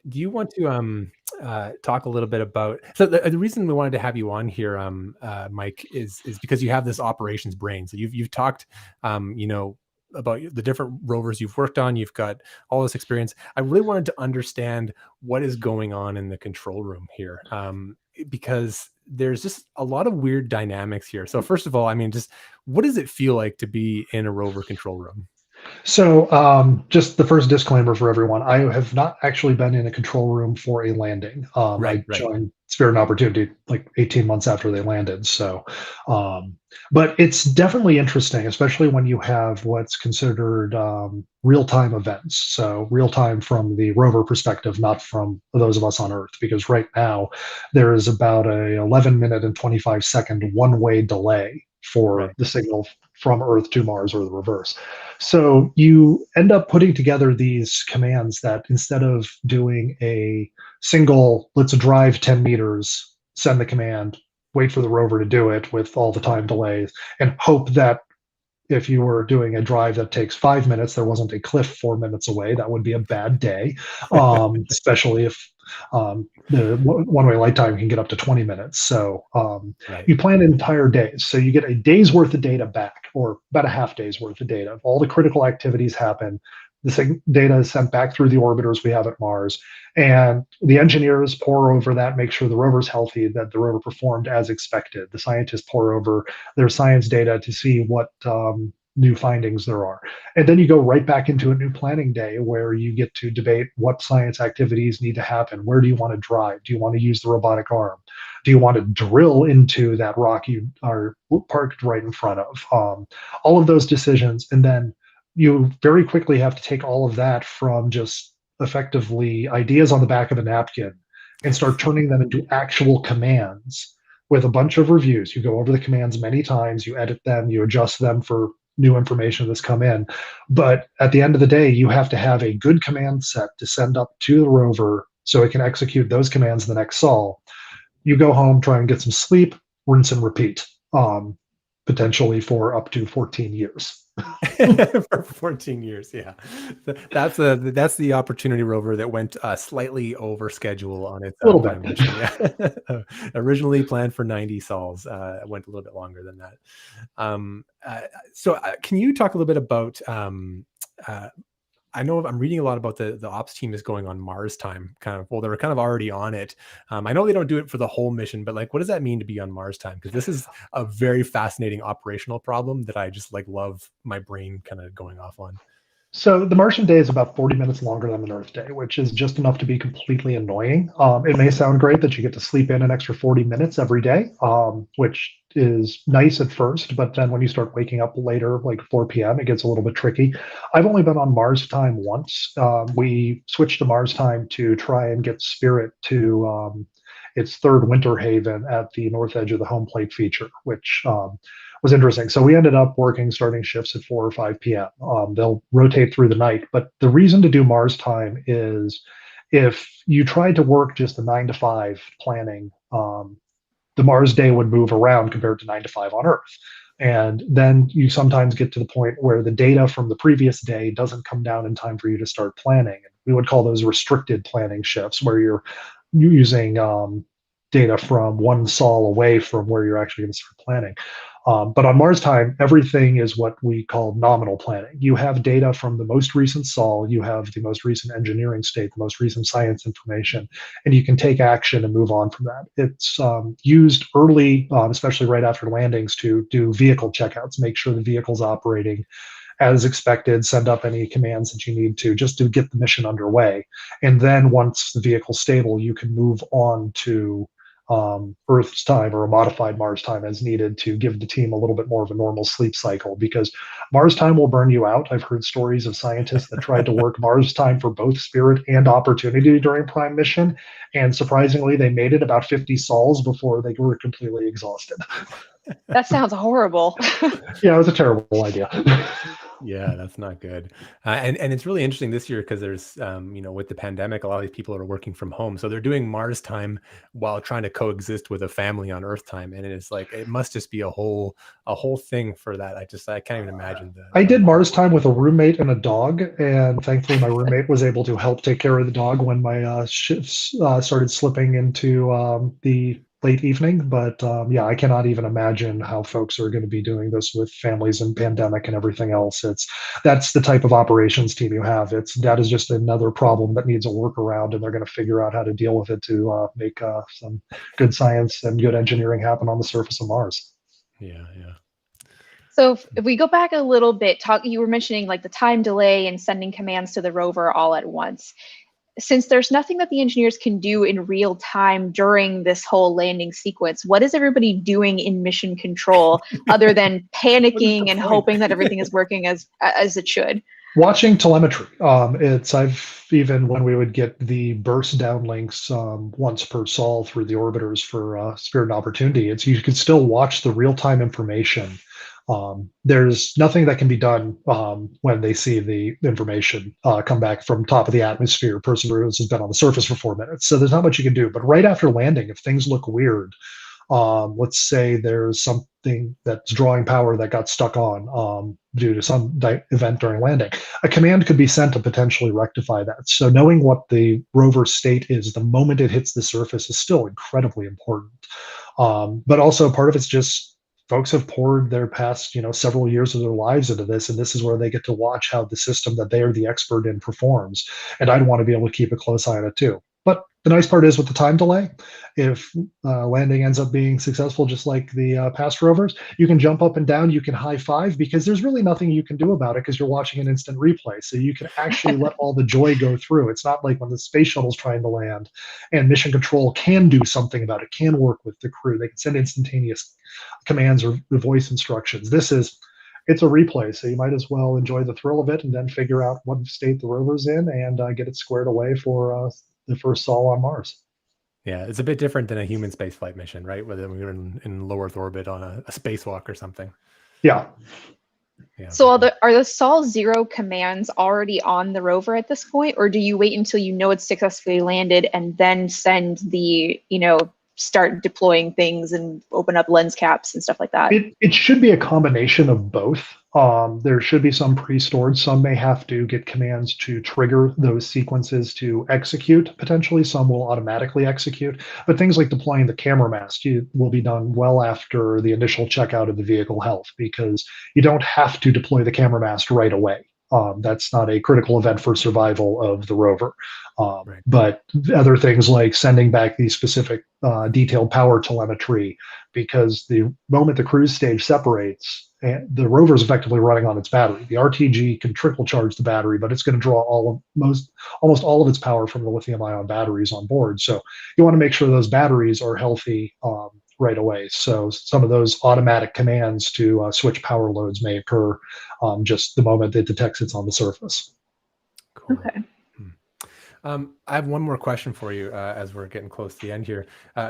do you want to talk a little bit about, so the reason we wanted to have you on here, Mike, is because you have this operations brain. So you've talked about the different rovers you've worked on. You've got all this experience. I really wanted to understand what is going on in the control room here, because there's just a lot of weird dynamics here. So first of all, I mean, just what does it feel like to be in a rover control room? So just the first disclaimer for everyone, I have not actually been in a control room for a landing. I joined Spirit and Opportunity like 18 months after they landed. So, but it's definitely interesting, especially when you have what's considered real-time events. So real-time from the rover perspective, not from those of us on Earth, because right now there is about a 11-minute and 25-second one-way delay for the signal from Earth to Mars, or the reverse. So you end up putting together these commands that, instead of doing a single, let's drive 10 meters, send the command, wait for the rover to do it with all the time delays, and hope that if you were doing a drive that takes 5 minutes, there wasn't a cliff 4 minutes away. That would be a bad day, especially if the one-way light time can get up to 20 minutes. So you plan entire days. So you get a day's worth of data back, or about a half day's worth of data. All the critical activities happen. The data is sent back through the orbiters we have at Mars, and the engineers pore over that, make sure the rover's healthy, that the rover performed as expected. The scientists pore over their science data to see what new findings there are. And then you go right back into a new planning day where you get to debate what science activities need to happen. Where do you want to drive? Do you want to use the robotic arm? Do you want to drill into that rock you are parked right in front of? All of those decisions. And then you very quickly have to take all of that from just effectively ideas on the back of a napkin and start turning them into actual commands with a bunch of reviews. You go over the commands many times, you edit them, you adjust them for new information that's come in. But at the end of the day, you have to have a good command set to send up to the rover so it can execute those commands in the next sol. You go home, try and get some sleep, rinse and repeat, potentially for up to 14 years. For 14 years, yeah. That's the Opportunity rover that went slightly over schedule on its prime mission. Yeah. Originally planned for 90 sols, went a little bit longer than that. So can you talk a little bit about I know I'm reading a lot about the ops team is going on Mars time, they're kind of already on it. I know they don't do it for the whole mission, but like, what does that mean to be on Mars time? Because this is a very fascinating operational problem that I just like love my brain kind of going off on. So the Martian day is about 40 minutes longer than an Earth day, which is just enough to be completely annoying. It may sound great that you get to sleep in an extra 40 minutes every day, which is nice at first, but then when you start waking up later, like 4 p.m., it gets a little bit tricky. I've only been on Mars time once. We switched to Mars time to try and get Spirit to its third winter haven at the north edge of the home plate feature, which was interesting. So we ended up starting shifts at 4 or 5 p.m. They'll rotate through the night. But the reason to do Mars time is if you tried to work just the 9 to 5 planning, the Mars day would move around compared to 9 to 5 on Earth. And then you sometimes get to the point where the data from the previous day doesn't come down in time for you to start planning. We would call those restricted planning shifts, where you're using data from one sol away from where you're actually going to start planning. But on Mars time, everything is what we call nominal planning. You have data from the most recent sol, you have the most recent engineering state, the most recent science information, and you can take action and move on from that. It's used early, especially right after landings, to do vehicle checkouts, make sure the vehicle's operating as expected, send up any commands that you need to just to get the mission underway. And then once the vehicle's stable, you can move on to Earth's time or a modified Mars time as needed to give the team a little bit more of a normal sleep cycle, because Mars time will burn you out. I've heard stories of scientists that tried to work Mars time for both Spirit and Opportunity during prime mission, and surprisingly they made it about 50 sols before they were completely exhausted. That sounds horrible. Yeah, it was a terrible idea. Yeah, that's not good. And it's really interesting this year because there's, with the pandemic, a lot of these people are working from home. So they're doing Mars time while trying to coexist with a family on Earth time. And it's like, it must just be a whole thing for that. I can't even imagine that. I did Mars time with a roommate and a dog. And thankfully my roommate was able to help take care of the dog when my shifts started slipping into the late evening. But I cannot even imagine how folks are going to be doing this with families and pandemic and everything else. That's the type of operations team you have. That is just another problem that needs a workaround, and they're going to figure out how to deal with it to make some good science and good engineering happen on the surface of Mars. Yeah. So if we go back a little bit, you were mentioning like the time delay and sending commands to the rover all at once. Since there's nothing that the engineers can do in real time during this whole landing sequence, what is everybody doing in mission control other than panicking and hoping that everything is working as it should? Watching telemetry. When we would get the burst downlinks once per sol through the orbiters for Spirit and Opportunity, you could still watch the real-time information. There's nothing that can be done when they see the information come back from top of the atmosphere. Perseverance has been on the surface for 4 minutes, so there's not much you can do. But right after landing, if things look weird, let's say there's something that's drawing power that got stuck on due to some event during landing, a command could be sent to potentially rectify that. So knowing what the rover state is the moment it hits the surface is still incredibly important. But also part of it's just folks have poured their past, several years of their lives into this, and this is where they get to watch how the system that they are the expert in performs. And I'd want to be able to keep a close eye on it too. But The nice part is with the time delay, if landing ends up being successful, just like the past rovers, you can jump up and down, you can high five, because there's really nothing you can do about it because you're watching an instant replay. So you can actually let all the joy go through. It's not like when the space shuttle's trying to land and mission control can do something about it, can work with the crew. They can send instantaneous commands or voice instructions. It's a replay, so you might as well enjoy the thrill of it and then figure out what state the rover's in and get it squared away for the first sol on Mars. Yeah, it's a bit different than a human spaceflight mission, right? Whether we were in low Earth orbit on a spacewalk or something. Yeah. Yeah. So are the Sol 0 commands already on the rover at this point, or do you wait until you know it's successfully landed and then send the, start deploying things and open up lens caps and stuff like that? It should be a combination of both. There should be some pre-stored. Some may have to get commands to trigger those sequences to execute. Potentially, some will automatically execute. But things like deploying the camera mast will be done well after the initial checkout of the vehicle health, because you don't have to deploy the camera mast right away. That's not a critical event for survival of the rover. Right. But other things like sending back the specific detailed power telemetry, because the moment the cruise stage separates, the rover is effectively running on its battery. The RTG can trickle charge the battery, but it's going to draw almost all of its power from the lithium-ion batteries on board. So you want to make sure those batteries are healthy right away. So some of those automatic commands to switch power loads may occur just the moment it detects it's on the surface. Cool. Okay. I have one more question for you as we're getting close to the end here.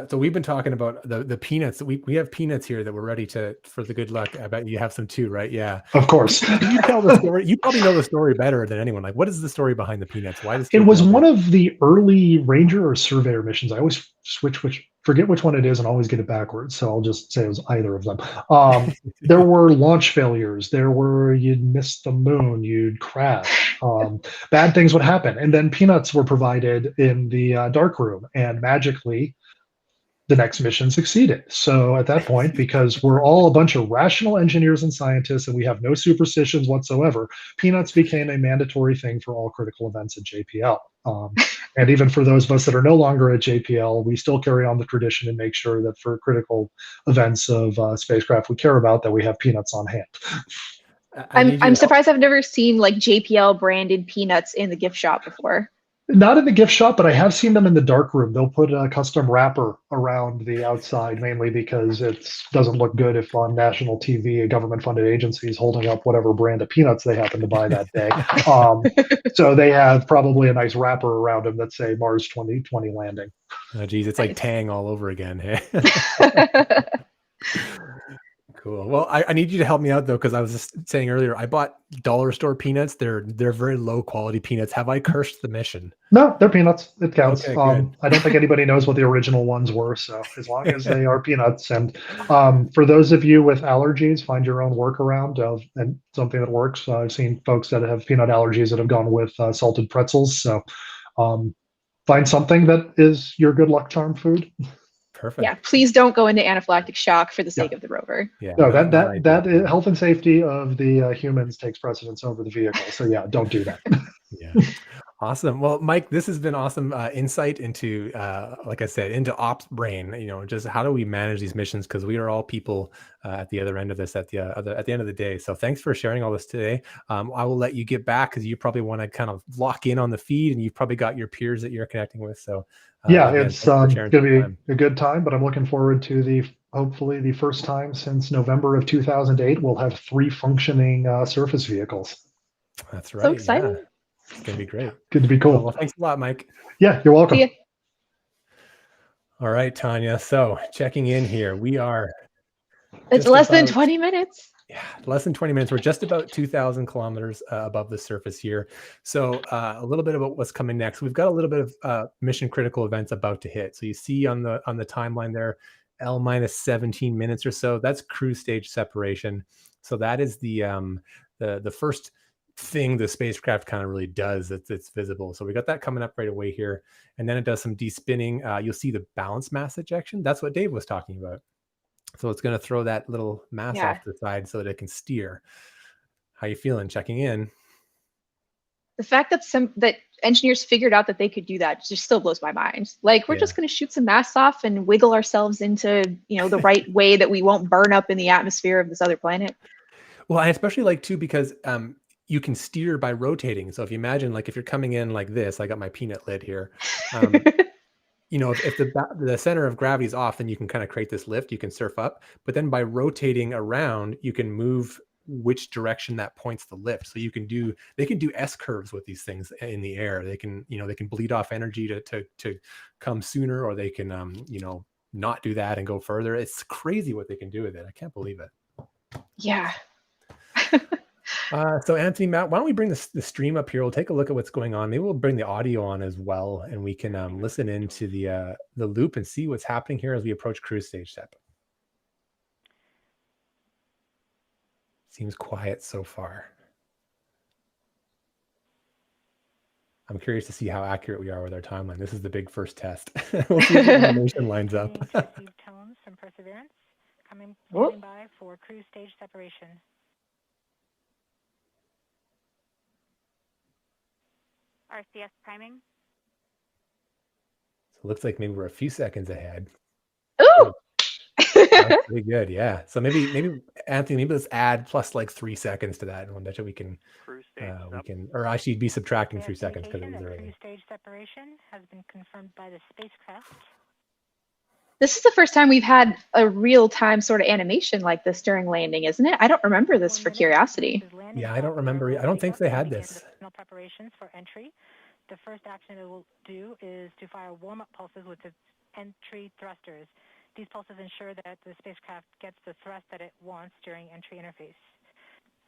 So we've been talking about the peanuts. We have peanuts here that we're ready for the good luck. I bet you have some too, right? Yeah. Of course. Can you tell the story? You probably know the story better than anyone. Like, what is the story behind the peanuts? Why does it was one of the early Ranger or Surveyor missions? I always forget which one it is and always get it backwards. So I'll just say it was either of them. There were launch failures. You'd miss the moon. You'd crash. Bad things would happen. And then peanuts were provided in the dark room, and magically the next mission succeeded. So at that point, because we're all a bunch of rational engineers and scientists and we have no superstitions whatsoever, peanuts became a mandatory thing for all critical events at JPL. And even for those of us that are no longer at JPL, we still carry on the tradition and make sure that for critical events of spacecraft we care about, that we have peanuts on hand. I'm surprised I've never seen like JPL branded peanuts in the gift shop before. Not in the gift shop, but I have seen them in the dark room. They'll put a custom wrapper around the outside, mainly because it doesn't look good if on national TV, government-funded agencies holding up whatever brand of peanuts they happen to buy that day. So they have probably a nice wrapper around them that say Mars 2020 landing. Oh, geez, it's like Tang all over again. Hey? Cool. Well, I need you to help me out though, because I was just saying earlier, I bought dollar store peanuts. They're very low quality peanuts. Have I cursed the mission? No, they're peanuts. It counts. Okay, I don't think anybody knows what the original ones were. So as long as they are peanuts, and for those of you with allergies, find your own workaround and something that works. I've seen folks that have peanut allergies that have gone with salted pretzels. So find something that is your good luck charm food. Perfect. Yeah, please don't go into anaphylactic shock for the sake of the rover. Yeah. No, that health and safety of the humans takes precedence over the vehicle. So yeah, don't do that. Yeah. Awesome. Well, Mike, this has been awesome insight into, like I said, into ops brain. Just how do we manage these missions? Because we are all people at the other end of this at the end of the day. So thanks for sharing all this today. I will let you get back because you probably want to kind of lock in on the feed, and you've probably got your peers that you're connecting with. So yeah, again, it's going to be a good time. But I'm looking forward to hopefully the first time since November of 2008 we'll have 3 functioning surface vehicles. That's right. So exciting. Yeah. It's going to be great. Good to be cool. Well, thanks a lot, Mike. Yeah, you're welcome. All right, Tanya. So checking in here. We are. It's less than 20 minutes. Yeah, less than 20 minutes. We're just about 2,000 kilometers above the surface here. So a little bit about what's coming next. We've got a little bit of mission critical events about to hit. So you see on the timeline there, L minus 17 minutes or so. That's cruise stage separation. So that is the first thing the spacecraft kind of really does that's visible. So we got that coming up right away here. And then it does some despinning. You'll see the balance mass ejection. That's what Dave was talking about. So it's going to throw that little mass off to the side so that it can steer. How you feeling? Checking in. the fact that engineers figured out that they could do that just still blows my mind. Like, we're just going to shoot some masks off and wiggle ourselves into, the right way that we won't burn up in the atmosphere of this other planet. Well, I especially like too, because you can steer by rotating. So if you imagine, like, if you're coming in like this, I got my peanut lid here. If the center of gravity is off, then you can kind of create this lift. You can surf up, but then by rotating around, you can move which direction that points the lift. So they can do S curves with these things in the air. They can bleed off energy to come sooner, or they can not do that and go further. It's crazy what they can do with it. I can't believe it. Yeah. So Anthony, Matt, why don't we bring the stream up here? We'll take a look at what's going on. Maybe we'll bring the audio on as well, and we can listen into the loop and see what's happening here as we approach cruise stage step. Seems quiet so far. I'm curious to see how accurate we are with our timeline. This is the big first test. We'll see if the animation lines up. Tones from Perseverance standing by for cruise stage separation. RCS priming. So it looks like maybe we're a few seconds ahead. Ooh! That's pretty good, yeah. So maybe Anthony, let's add plus like 3 seconds to that, and that we can or actually be subtracting 3 seconds because it was early. Cruise stage separation has been confirmed by the spacecraft. This is the first time we've had a real-time sort of animation like this during landing, isn't it? I don't remember this for Curiosity. Yeah, I don't remember. I don't think they had this. Preparations for entry. The first action it will do is to fire warm-up pulses with its entry thrusters. These pulses ensure that the spacecraft gets the thrust that it wants during entry interface.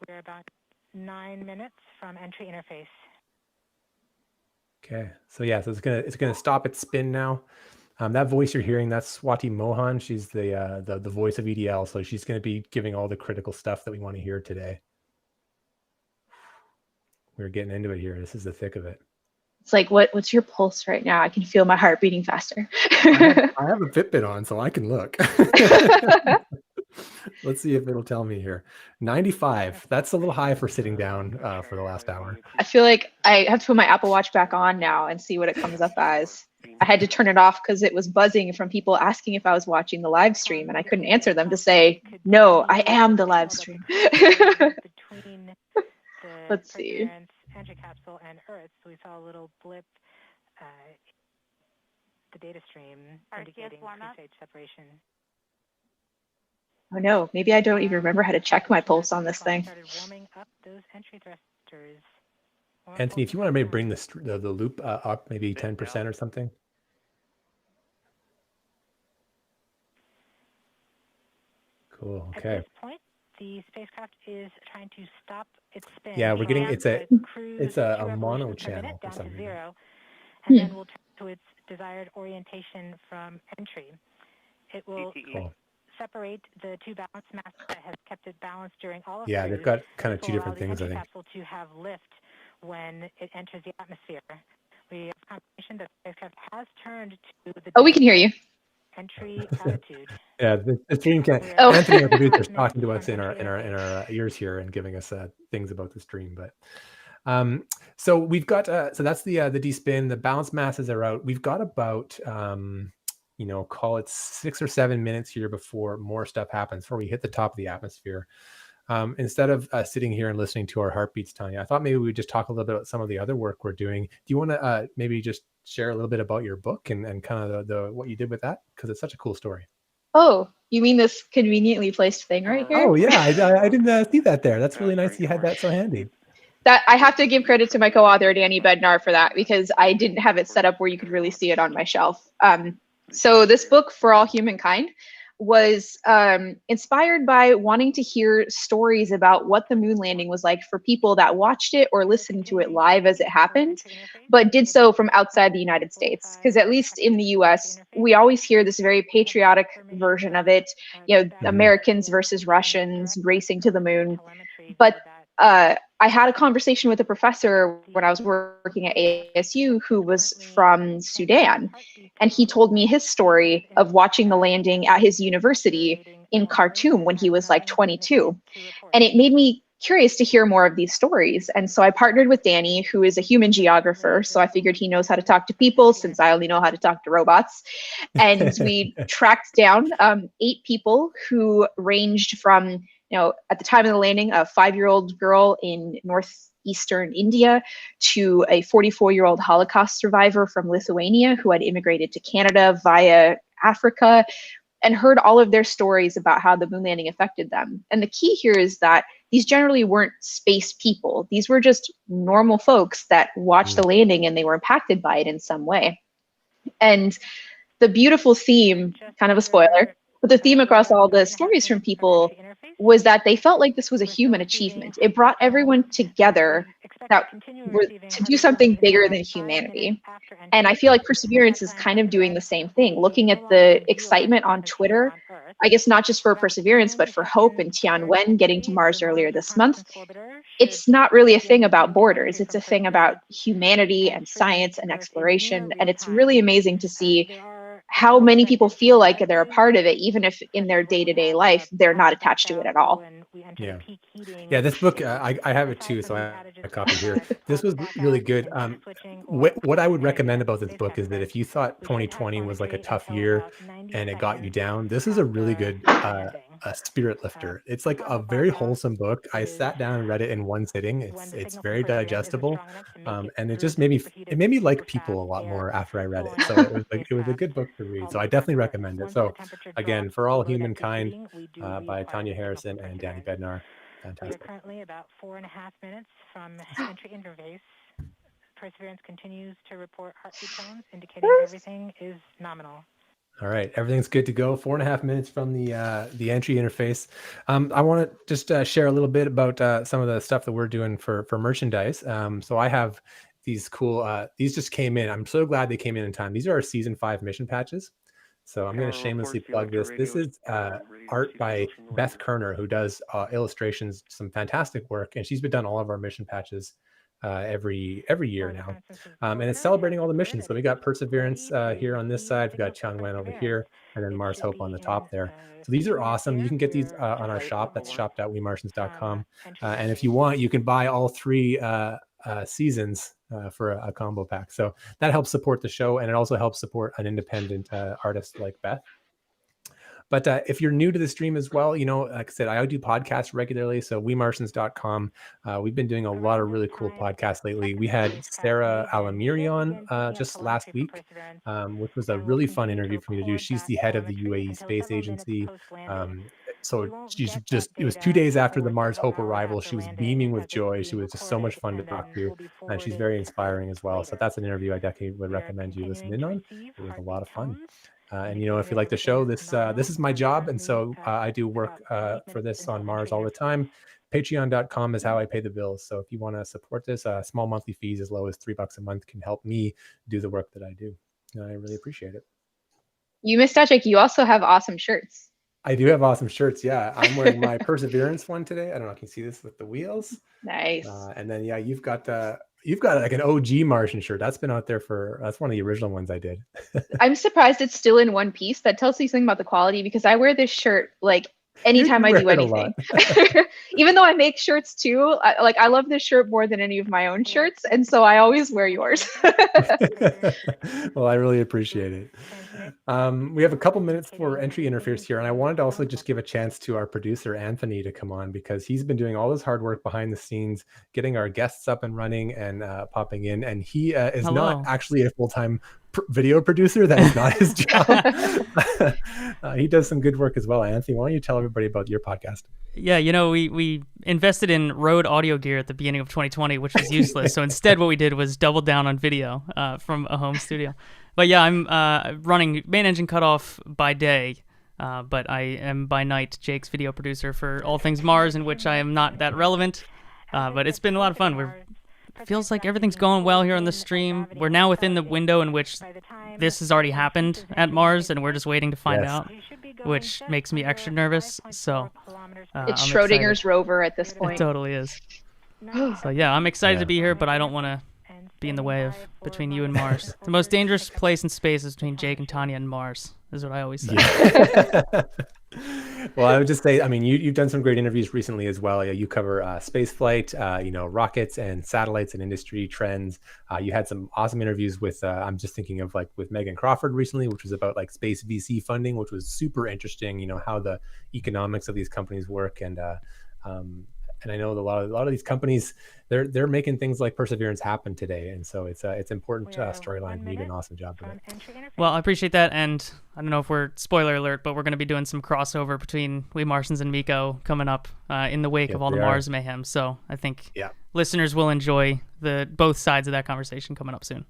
We're about 9 minutes from entry interface. Okay, so yeah, so it's gonna stop its spin now. That voice you're hearing, that's Swati Mohan. She's the voice of EDL, so she's going to be giving all the critical stuff that we want to hear today. We're getting into it here. This is the thick of it. It's like, what's your pulse right now? I can feel my heart beating faster. I have a Fitbit on, so I can look. Let's see if it'll tell me here. 95. That's a little high for sitting down for the last hour. I feel like I have to put my Apple Watch back on now and see what it comes up as. I had to turn it off because it was buzzing from people asking if I was watching the live stream, and I couldn't answer them to say, no, I am the live stream. Let's see. Entry capsule and Earth, so we saw a little blip, the data stream indicating cruise-stage separation. Oh no, maybe I don't even remember how to check my pulse on this thing. Warming up those entry thrusters. Anthony, if you want to maybe bring the loop up maybe 10% or something. Cool. Okay. At this point, the spacecraft is trying to stop its spin. Yeah, we're getting it's a mono channel for some reason. And then we'll turn to its desired orientation from entry. It will separate the two balance masses that has kept it balanced during all of cruise. They've got kind of two different things, I think. Capsule to have lift when it enters the atmosphere. We have confirmation that the spacecraft has turned to the we can hear you. Entry attitude. Yeah, the stream can't. Anthony, our producer, is talking to us in our ears here and giving us things about the stream. But so we've got so that's the de-spin. The balance masses are out. We've got about call it 6 or 7 minutes here before more stuff happens, before we hit the top of the atmosphere. Instead of sitting here and listening to our heartbeats, Tanya, I thought maybe we would just talk a little bit about some of the other work we're doing. Do you want to maybe just share a little bit about your book and kind of the what you did with that? Because it's such a cool story. Oh, you mean this conveniently placed thing right here? Oh, yeah. I didn't see that there. That's really nice you had that so handy. That I have to give credit to my co-author, Danny Bednar, for that, because I didn't have it set up where you could really see it on my shelf. So this book, For All Humankind, was inspired by wanting to hear stories about what the moon landing was like for people that watched it or listened to it live as it happened, but did so from outside the United States. Because at least in the US, we always hear this very patriotic version of it, Americans versus Russians racing to the moon. But I had a conversation with a professor when I was working at ASU who was from Sudan, and he told me his story of watching the landing at his university in Khartoum when he was like 22. And it made me curious to hear more of these stories. And so I partnered with Danny, who is a human geographer. So I figured he knows how to talk to people since I only know how to talk to robots. And we tracked down 8 people who ranged from, at the time of the landing, a 5-year-old girl in northeastern India to a 44-year-old Holocaust survivor from Lithuania who had immigrated to Canada via Africa, and heard all of their stories about how the moon landing affected them. And the key here is that these generally weren't space people. These were just normal folks that watched the landing and they were impacted by it in some way. And the beautiful theme, kind of a spoiler, but the theme across all the stories from people was that they felt like this was a human achievement. It brought everyone together to do something bigger than humanity. And I feel like Perseverance is kind of doing the same thing, looking at the excitement on Twitter, I guess not just for Perseverance, but for Hope and Tianwen getting to Mars earlier this month. It's not really a thing about borders. It's a thing about humanity and science and exploration. And it's really amazing to see how many people feel like they're a part of it, even if in their day-to-day life, they're not attached to it at all. Yeah, this book, I have it too, so I have a copy here. This was really good. What I would recommend about this book is that if you thought 2020 was like a tough year and it got you down, this is a really good a spirit lifter. It's like a very wholesome book. I sat down and read it in one sitting. It's very digestible, and it just made me like people a lot more after I read it. So it was a good book to read. So I definitely recommend it. So again, For All Humankind by Tanya Harrison and Danny Bednar. Fantastic. We're currently about 4.5 minutes from entry interface. Perseverance continues to report heartbeat tones, indicating everything is nominal. All right, everything's good to go. 4.5 minutes from the entry interface. I want to just share a little bit about some of the stuff that we're doing for merchandise. So I have these cool. These just came in. I'm so glad they came in time. These are our season 5 mission patches. So I'm going to shamelessly plug this. This is art by Beth Kerner, who does illustrations, some fantastic work, and she's been done all of our mission patches every year now, and it's celebrating all the missions. So we got Perseverance here on this side, we got Tianwen over here, and then Mars Hope on the top there. So these are awesome. You can get these on our shop. That's shop.wemartians.com, and if you want, you can buy all 3 seasons for a combo pack. So that helps support the show, and it also helps support an independent artist like Beth. But if you're new to the stream as well, like I said, I do podcasts regularly. So WeMartians.com. We've been doing a lot of really cool podcasts lately. We had Sarah Alamiri on just last week, which was a really fun interview for me to do. She's the head of the UAE Space Agency. So it was 2 days after the Mars Hope arrival. She was beaming with joy. She was just so much fun to talk to. And she's very inspiring as well. So that's an interview I definitely would recommend you listen in on. It was a lot of fun. And if you like the show, this is my job, and so I do work for this on Mars all the time. Patreon.com is how I pay the bills. So if you want to support this, small monthly fees as low as $3 a month can help me do the work that I do. And I really appreciate it. You missed out, Jake. You also have awesome shirts. I do have awesome shirts. Yeah, I'm wearing my Perseverance one today. I don't know if you can see this with the wheels. Nice. And then you've got like an OG Martian shirt. That's been out there that's one of the original ones I did. I'm surprised it's still in one piece. That tells you something about the quality, because I wear this shirt like anytime I do anything. Even though I make shirts too, I love this shirt more than any of my own shirts, and so I always wear yours. Well, I really appreciate it. We have a couple minutes for entry interface here, and I wanted to also just give a chance to our producer Anthony to come on, because he's been doing all this hard work behind the scenes, getting our guests up and running and popping in, and he is not actually a full-time video producer. That is not his job. He does some good work as well. Anthony, why don't you tell everybody about your podcast? Yeah, we invested in Rode audio gear at the beginning of 2020, which was useless. So instead what we did was double down on video from a home studio. But yeah, I'm running main engine cutoff by day, but I am by night Jake's video producer for all things Mars, in which I am not that relevant. But it's been a lot of fun. Feels like everything's going well here on the stream. We're now within the window in which this has already happened at Mars, and we're just waiting to find out, which makes me extra nervous. So it's Schrodinger's Rover at this point. It totally is. So yeah, I'm excited to be here, but I don't want to be in the way of between you and Mars. The most dangerous place in space is between Jake and Tanya and Mars, is what I always say. Yeah. Well, I would just say, I mean, you've done some great interviews recently as well. You cover space flight, rockets and satellites and industry trends. You had some awesome interviews with, I'm just thinking of like with Megan Crawford recently, which was about like space VC funding, which was super interesting. How the economics of these companies work, and I know a lot of these companies, they're making things like Perseverance happen today, and so it's important storyline. You did an awesome job with it. Well, I appreciate that, and I don't know if we're spoiler alert, but we're going to be doing some crossover between WeMartians and Miko coming up in the wake of all the Mars mayhem. So I think listeners will enjoy both sides of that conversation coming up soon.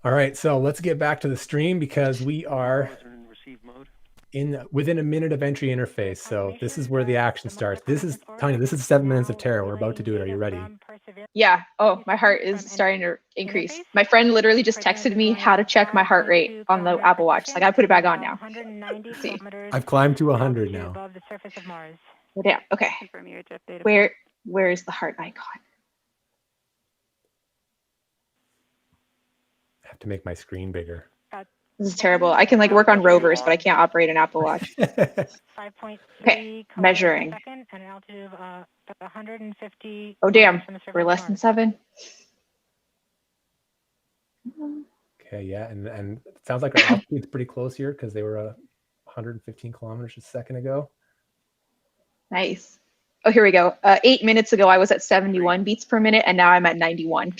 All right, so let's get back to the stream because we are within a minute of entry interface. So this is where the action starts. This is Tanya. This is 7 minutes of terror. We're about to do it. Are you ready? Yeah. Oh, my heart is starting to increase. My friend literally just texted me how to check my heart rate on the Apple Watch. So I gotta put it back on now. Let's see. I've climbed to 100 now. Oh, damn. Okay. Where is the heart icon? I have to make my screen bigger. This is terrible. I can like work on rovers, but I can't operate an Apple Watch. 5.3 Okay, measuring. second, and an altitude of 150. Oh damn, we're less than 7. Okay, yeah, and it sounds like our altitude's pretty close here because they were 115 kilometers a second ago. Nice. Oh, here we go. 8 minutes ago, I was at 71 beats per minute, and now I'm at 91.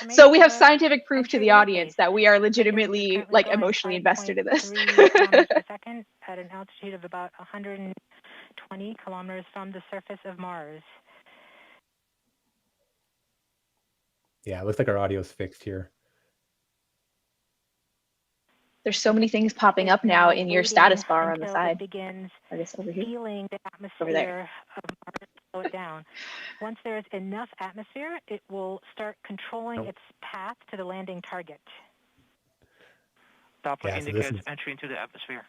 So we have scientific proof to the audience that we are legitimately, like, emotionally invested in this. Second, at an altitude of about 120 kilometers from the surface of Mars. Yeah, it looks like our audio's fixed here. There's so many things popping up now in your status bar on the side. I guess over here. Feeling the atmosphere over there. of Mars slow it down. Once there's enough atmosphere, it will start controlling its path to the landing target. Doppler indicates entry into the atmosphere.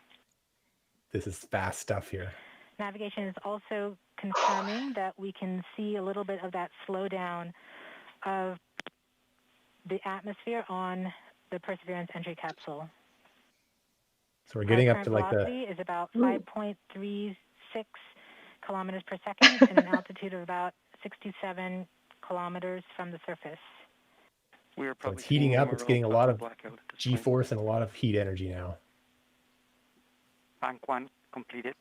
This is fast stuff here. Navigation is also confirming that we can see a little bit of that slowdown of the atmosphere on the Perseverance entry capsule. So we're getting up to like the velocity is about 5.36 kilometers per second and an altitude of about 67 kilometers from the surface. So it's heating up. It's getting a lot of G-force and a lot of heat energy now. Bank 1 completed.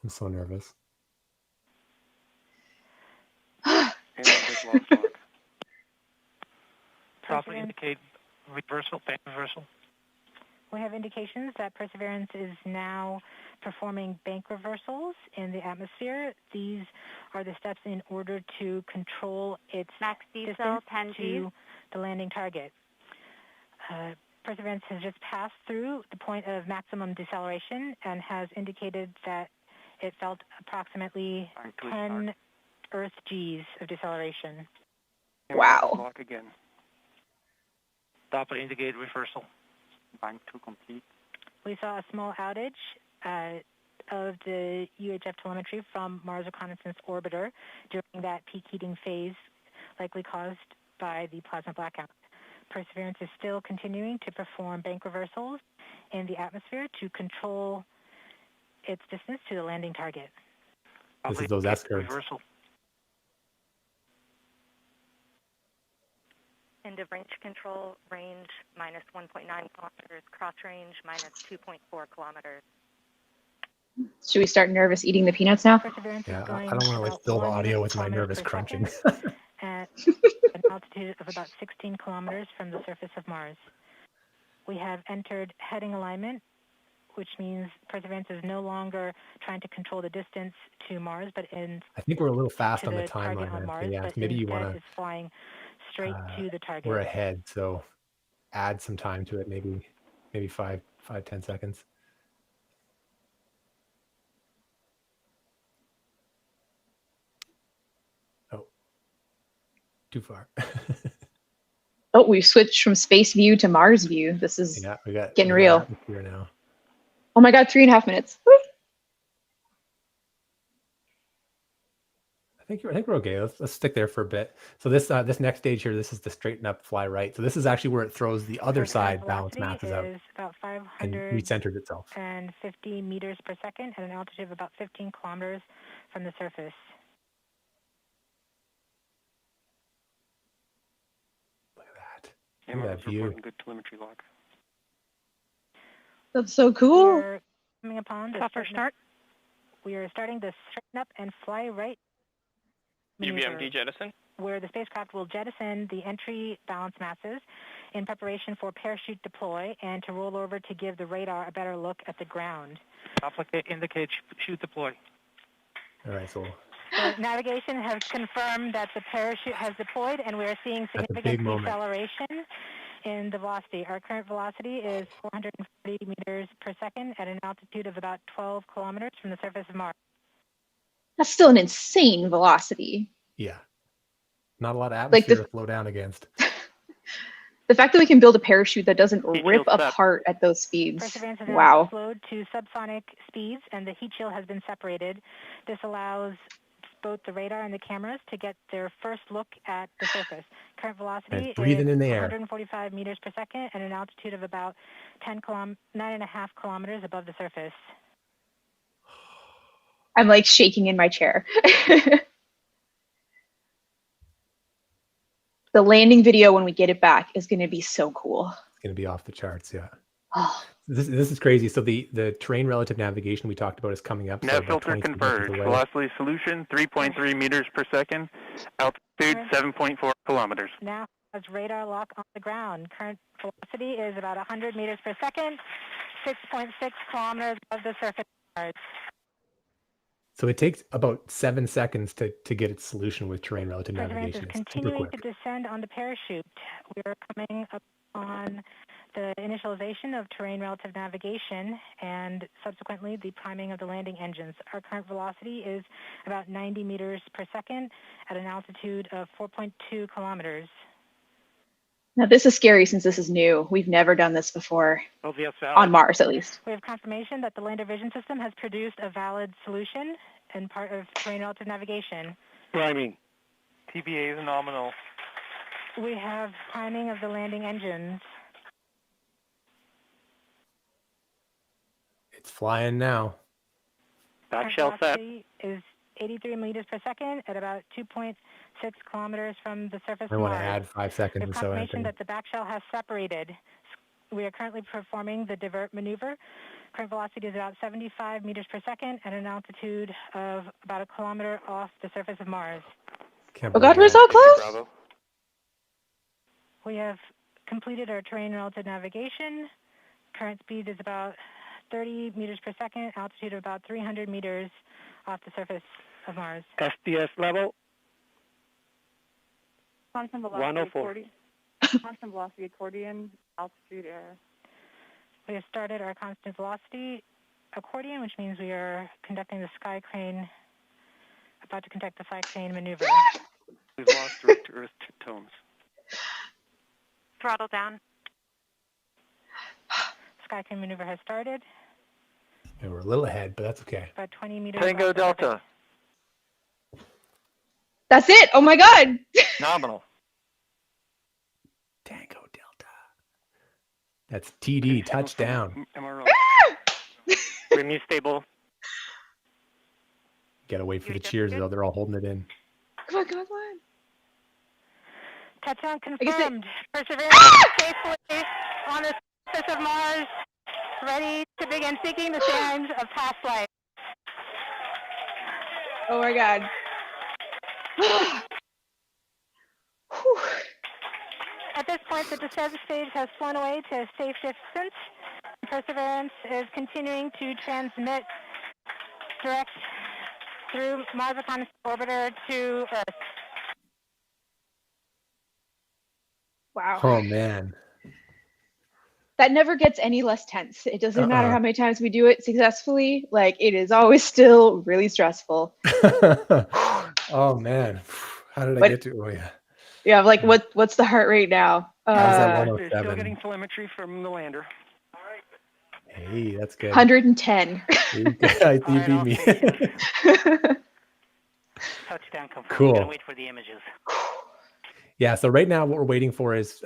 I'm so nervous. Doppler indicate reversal, bank reversal. We have indications that Perseverance is now performing bank reversals in the atmosphere. These are the steps in order to control its distance to the landing target. Perseverance has just passed through the point of maximum deceleration and has indicated that it felt approximately 10 Earth Gs of deceleration. Wow. Block again. Doppler indicate reversal. Bank 2 complete. We saw a small outage of the UHF telemetry from Mars Reconnaissance Orbiter during that peak heating phase, likely caused by the plasma blackout. Perseverance is still continuing to perform bank reversals in the atmosphere to control its distance to the landing target. This is those S-curves. Reversal. End of range control, range minus 1.9 kilometers, cross range minus 2.4 kilometers. Should we start nervous eating the peanuts now? Yeah, I don't want to like fill the audio with my nervous crunching. At an altitude of about 16 kilometers from the surface of Mars. We have entered heading alignment, which means Perseverance is no longer trying to control the distance to Mars, but I think we're a little fast on the timeline on Mars, yeah, but maybe you want is flying straight to the target. We're ahead, so add some time to it, maybe 5-10 seconds. Oh, too far. Oh, we've switched from space view to Mars view. This is getting real. Here now. Oh my God, 3.5 minutes. Woo. I think we're okay. Let's stick there for a bit. So this next stage here, this is the straighten up, fly right. So this is actually where it throws the other side balance masses out. About and recenters itself. 550 meters per second at an altitude of about 15 kilometers from the surface. Look at that. Look at that view. Good telemetry log. That's so cool. We are coming upon the start. We are starting the straighten up and fly right maneuver, UBMD jettison, where the spacecraft will jettison the entry balance masses in preparation for parachute deploy and to roll over to give the radar a better look at the ground. indicate chute deploy. All right, so navigation has confirmed that the parachute has deployed, and we are seeing significant deceleration in the velocity. Our current velocity is 440 meters per second at an altitude of about 12 kilometers from the surface of Mars. That's still an insane velocity. Yeah. Not a lot of atmosphere to slow down against. The fact that we can build a parachute that doesn't rip apart at those speeds. Perseverance has wow. slowed to subsonic speeds, and the heat shield has been separated. This allows both the radar and the cameras to get their first look at the surface. Current velocity is breathing in the air. 145 meters per second at an altitude of about 9.5 kilometers above the surface. I'm like shaking in my chair. The landing video when we get it back is going to be so cool. It's going to be off the charts, yeah. Oh. This is crazy. So the terrain relative navigation we talked about is coming up. Net filter converged. Velocity solution 3.3 meters per second. Altitude 7.4 kilometers. Now has radar lock on the ground. Current velocity is about 100 meters per second, 6.6 kilometers above the surface of Mars. So it takes about 7 seconds to get its solution with terrain relative navigation. It's continuing to descend on the parachute. We are coming up on the initialization of terrain relative navigation and subsequently the priming of the landing engines. Our current velocity is about 90 meters per second at an altitude of 4.2 kilometers. Now this is scary since this is new. We've never done this before, on Mars at least. We have confirmation that the lander vision system has produced a valid solution and part of terrain relative navigation. Priming. TBA is nominal. We have priming of the landing engines. It's flying now. Back shell set. Is 83 meters per second at about 2.6 kilometers from the surface of I want Mars. to add 5 seconds or so. Confirmation that the back shell has separated. We are currently performing the divert maneuver. Current velocity is about 75 meters per second at an altitude of about 1 kilometer off the surface of Mars. Oh God, we're so close! Bravo. We have completed our terrain relative navigation. Current speed is about 30 meters per second, altitude of about 300 meters off the surface of Mars. SDS level. Constant velocity 104. Constant velocity accordion, altitude air. We have started our constant velocity accordion, which means we are conducting the sky crane, about to conduct the sky crane maneuver. We've lost Earth tones. Throttle down. Sky crane maneuver has started. Yeah, we're a little ahead, but that's okay. About 20 meters. Tango Delta. That's it. Oh my God. Nominal. Tango Delta. That's TD, touchdown. MRO. Remu stable. Gotta wait for the cheers, though. They're all holding it in. Come on, come on, come on. Touchdown confirmed. Perseverance safely on the surface of Mars, ready to begin seeking the signs of past life. Oh my God. At this point, the descent stage has flown away to a safe distance. Perseverance is continuing to transmit direct through Mars Reconnaissance Orbiter to Earth. Wow. Oh, man. That never gets any less tense. It doesn't matter how many times we do it successfully. Like, it is always still really stressful. Oh, man. How did I get to? Oh, yeah. Yeah, like, what's the heart rate now? We're still getting telemetry from the lander. Hey, that's good. 110. I think you beat me. Touchdown confirmed. Cool. We're going to wait for the images. Yeah, so right now what we're waiting for is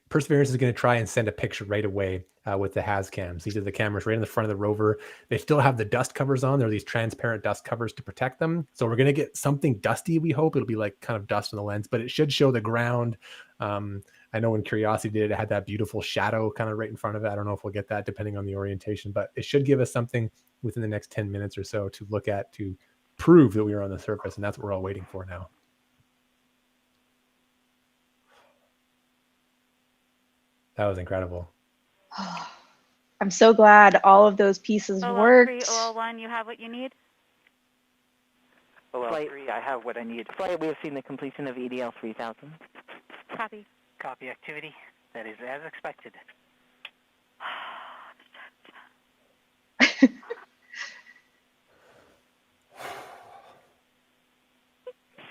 Perseverance is going to try and send a picture right away with the HAZ cams. These are the cameras right in the front of the rover. They still have the dust covers on. There are these transparent dust covers to protect them. So we're going to get something dusty, we hope. It'll be like kind of dust on the lens, but it should show the ground. I know when Curiosity did it, it had that beautiful shadow kind of right in front of it. I don't know if we'll get that depending on the orientation, but it should give us something within the next 10 minutes or so to look at to prove that we are on the surface, and that's what we're all waiting for now. That was incredible. I'm so glad all of those pieces worked. OL1, you have what you need? OL3, I have what I need. Flight, we have seen the completion of EDL 3000. Copy. Copy activity. That is as expected.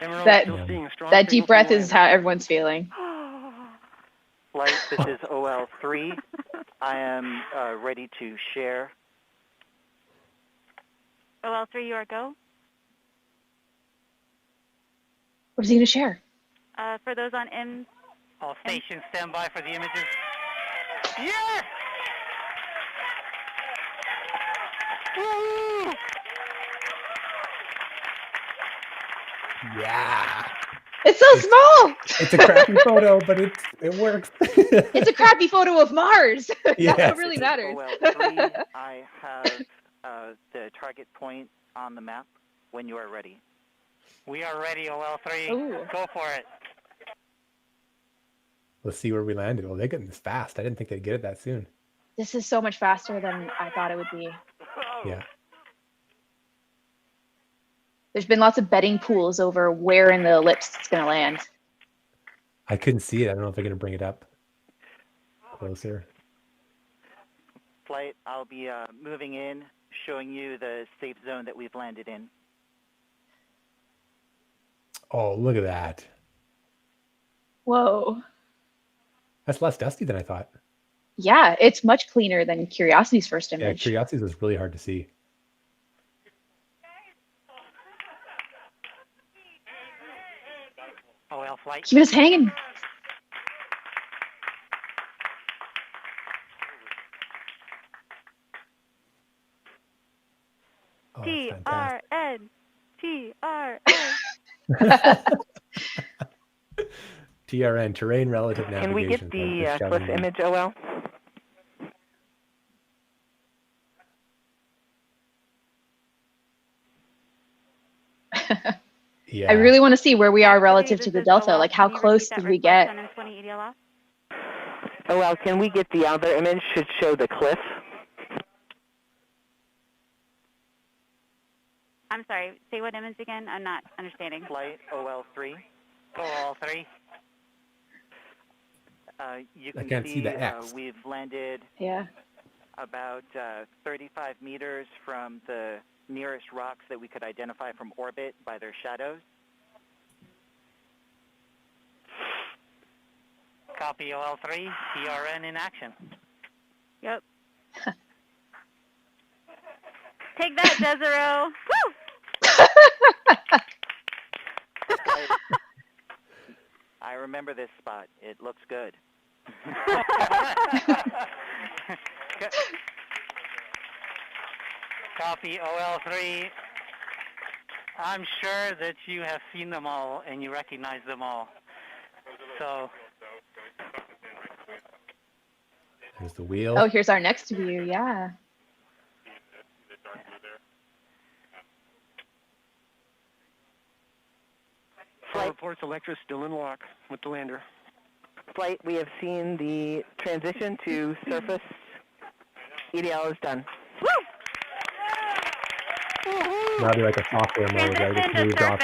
That deep breath is how everyone's feeling. Flight, this is OL3. I am ready to share. OL3, you are go. What is he going to share? For those on M. All stations stand by for the images. Yeah! Woo! Yeah. It's so small. It's a crappy photo, but it works. It's a crappy photo of Mars. Yes. That's what really matters. OL3, I have the target point on the map when you are ready. We are ready, OL3. Ooh. Go for it. Let's see where we landed. Well, they're getting this fast. I didn't think they'd get it that soon. This is so much faster than I thought it would be. Yeah. There's been lots of betting pools over where in the ellipse it's going to land. I couldn't see it. I don't know if they're going to bring it up closer. Flight, I'll be moving in, showing you the safe zone that we've landed in. Oh, look at that. Whoa. That's less dusty than I thought. Yeah, it's much cleaner than Curiosity's first Yeah, image. Curiosity's was really hard to see. OL flight. Keep us hanging. Oh, TRN. TRN. TRN, terrain relative navigation. Can we get the cliff image, OL? Yeah. I really want to see where we are relative to the Delta. Like, how close did we get? OL, can we get the other image? Should show the cliff. I'm sorry, say what image again? I'm not understanding. Flight OL3. OL3. You can I can't see the X. We've landed about 35 meters from the nearest rocks that we could identify from orbit by their shadows. Copy OL3, TRN in action. Yep. Take that, Desero. Woo! I remember this spot. It looks good. Copy OL3. I'm sure that you have seen them all and you recognize them all. So. There's the wheel. Oh, here's our next view. Yeah. Flight reports Electra still in lock with the lander. Flight, we have seen the transition to surface. EDL is done. Now do like a software mode, right? It's moved off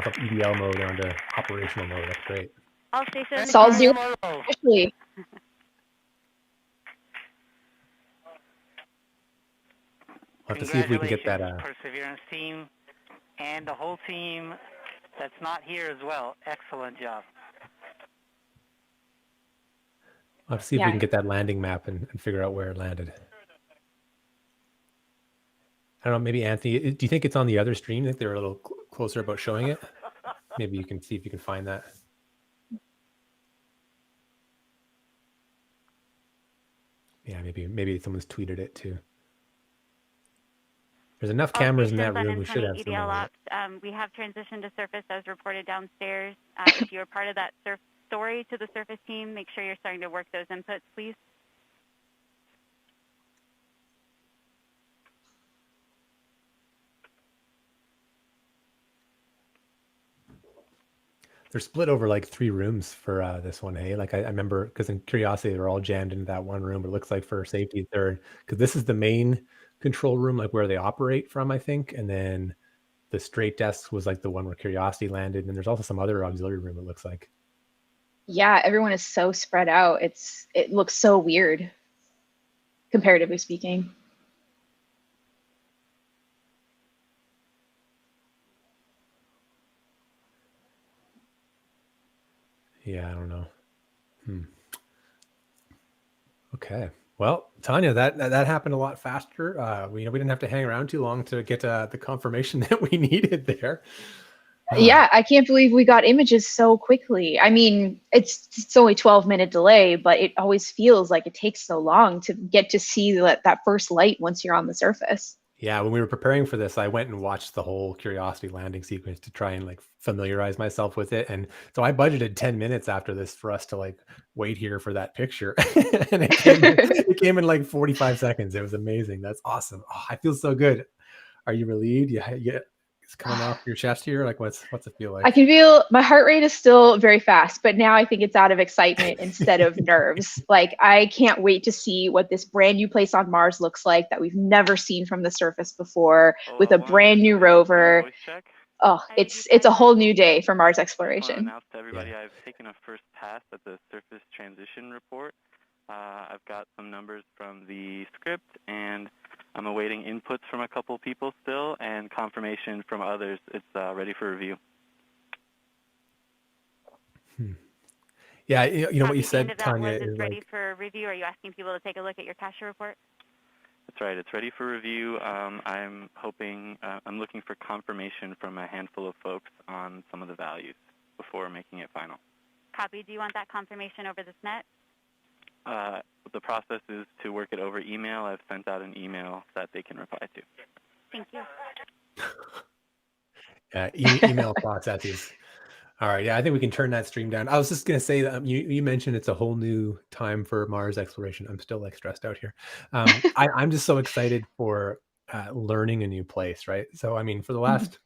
of EDL mode onto operational mode. That's great. All stations. Sol zero officially. We'll have to see if we can get that. Perseverance team and the whole team that's not here as well. Excellent job. We'll have to see if we can get that landing map and figure out where it landed. don't know, maybe Anthony, do you think it's on the other stream? I think they're a little closer about showing it. Maybe you can see if you can find that. Yeah, maybe someone's tweeted it too. There's enough cameras in that room. We should have EDL ops. We have transitioned to surface as reported downstairs. If you're part of that story to the surface team, make sure you're starting to work those inputs, please. They're split over like 3 rooms for this one, hey? Like I remember, because in Curiosity, they were all jammed into that one room, but it looks like for safety, they're, because this is the main control room, like where they operate from, I think. And then the straight desk was like the one where Curiosity landed. And there's also some other auxiliary room, it looks like. Yeah, everyone is so spread out. It looks so weird, comparatively speaking. Yeah, I don't know. Okay. Well, Tanya, that happened a lot faster. We didn't have to hang around too long to get the confirmation that we needed there. Yeah, I can't believe we got images so quickly. I mean, it's only 12-minute delay, but it always feels like it takes so long to get to see that first light once you're on the surface. Yeah, when we were preparing for this, I went and watched the whole Curiosity landing sequence to try and like familiarize myself with it. And so I budgeted 10 minutes after this for us to like wait here for that picture. And it came in like 45 seconds. It was amazing. That's awesome. Oh, I feel so good. Are you relieved? Yeah, it's coming off your chest here. Like what's it feel like? I can feel my heart rate is still very fast, but now I think it's out of excitement instead of nerves. Like I can't wait to see what this brand new place on Mars looks like that we've never seen from the surface before, with a brand new rover. Oh, it's a whole new day for Mars exploration. I want to announce to everybody I've taken a first pass at the surface transition report. I've got some numbers from the script, and I'm awaiting inputs from a couple people still, and confirmation from others. It's ready for review. Yeah, you know what you said, Tanya, is ready for review. Are you asking people to take a look at your cache report? That's right. It's ready for review. I'm looking for confirmation from a handful of folks on some of the values before making it final. Copy. Do you want that confirmation over this net? The process is to work it over email. I've sent out an email that they can reply to. Thank you. Email processes. All right. Yeah, I think we can turn that stream down. I was just going to say that you mentioned it's a whole new time for Mars exploration. I'm still like stressed out here. I'm just so excited for learning a new place, right? So, I mean, for the last,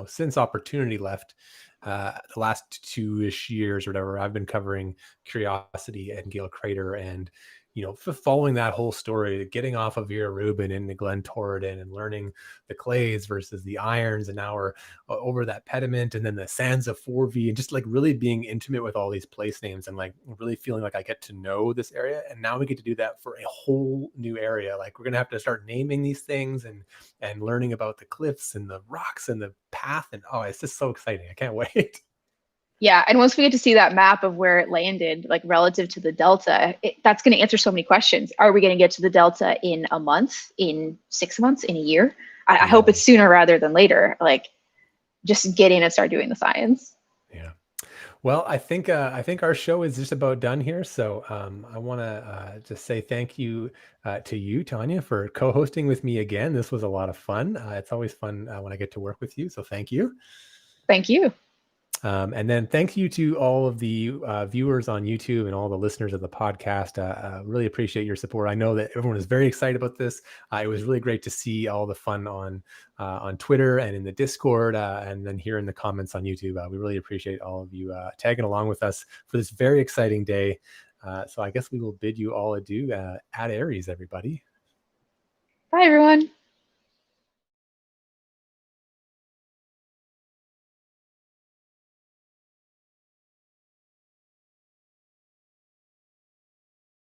since Opportunity left, the last 2-ish years or whatever, I've been covering Curiosity and Gale Crater, and following that whole story, getting off of Vera Rubin into Glen Torridon and learning the clays versus the irons, and now we're over that pediment and then the sands of 4V, and just like really being intimate with all these place names and like really feeling like I get to know this area. And now we get to do that for a whole new area. Like we're gonna have to start naming these things and learning about the cliffs and the rocks and the path, and it's just so exciting. I can't wait. Yeah, and once we get to see that map of where it landed, like relative to the Delta, that's going to answer so many questions. Are we going to get to the Delta in a month, in 6 months, in a year? I hope it's sooner rather than later. Like, just get in and start doing the science. Yeah. Well, I think our show is just about done here. So I want to just say thank you to you, Tanya, for co-hosting with me again. This was a lot of fun. It's always fun when I get to work with you. So thank you. Thank you. And then thank you to all of the viewers on YouTube and all the listeners of the podcast. Really appreciate your support. I know that everyone is very excited about this. It was really great to see all the fun on Twitter and in the Discord, and then here in the comments on YouTube. We really appreciate all of you tagging along with us for this very exciting day. So I guess we will bid you all adieu. Ad Aries, everybody. Bye, everyone.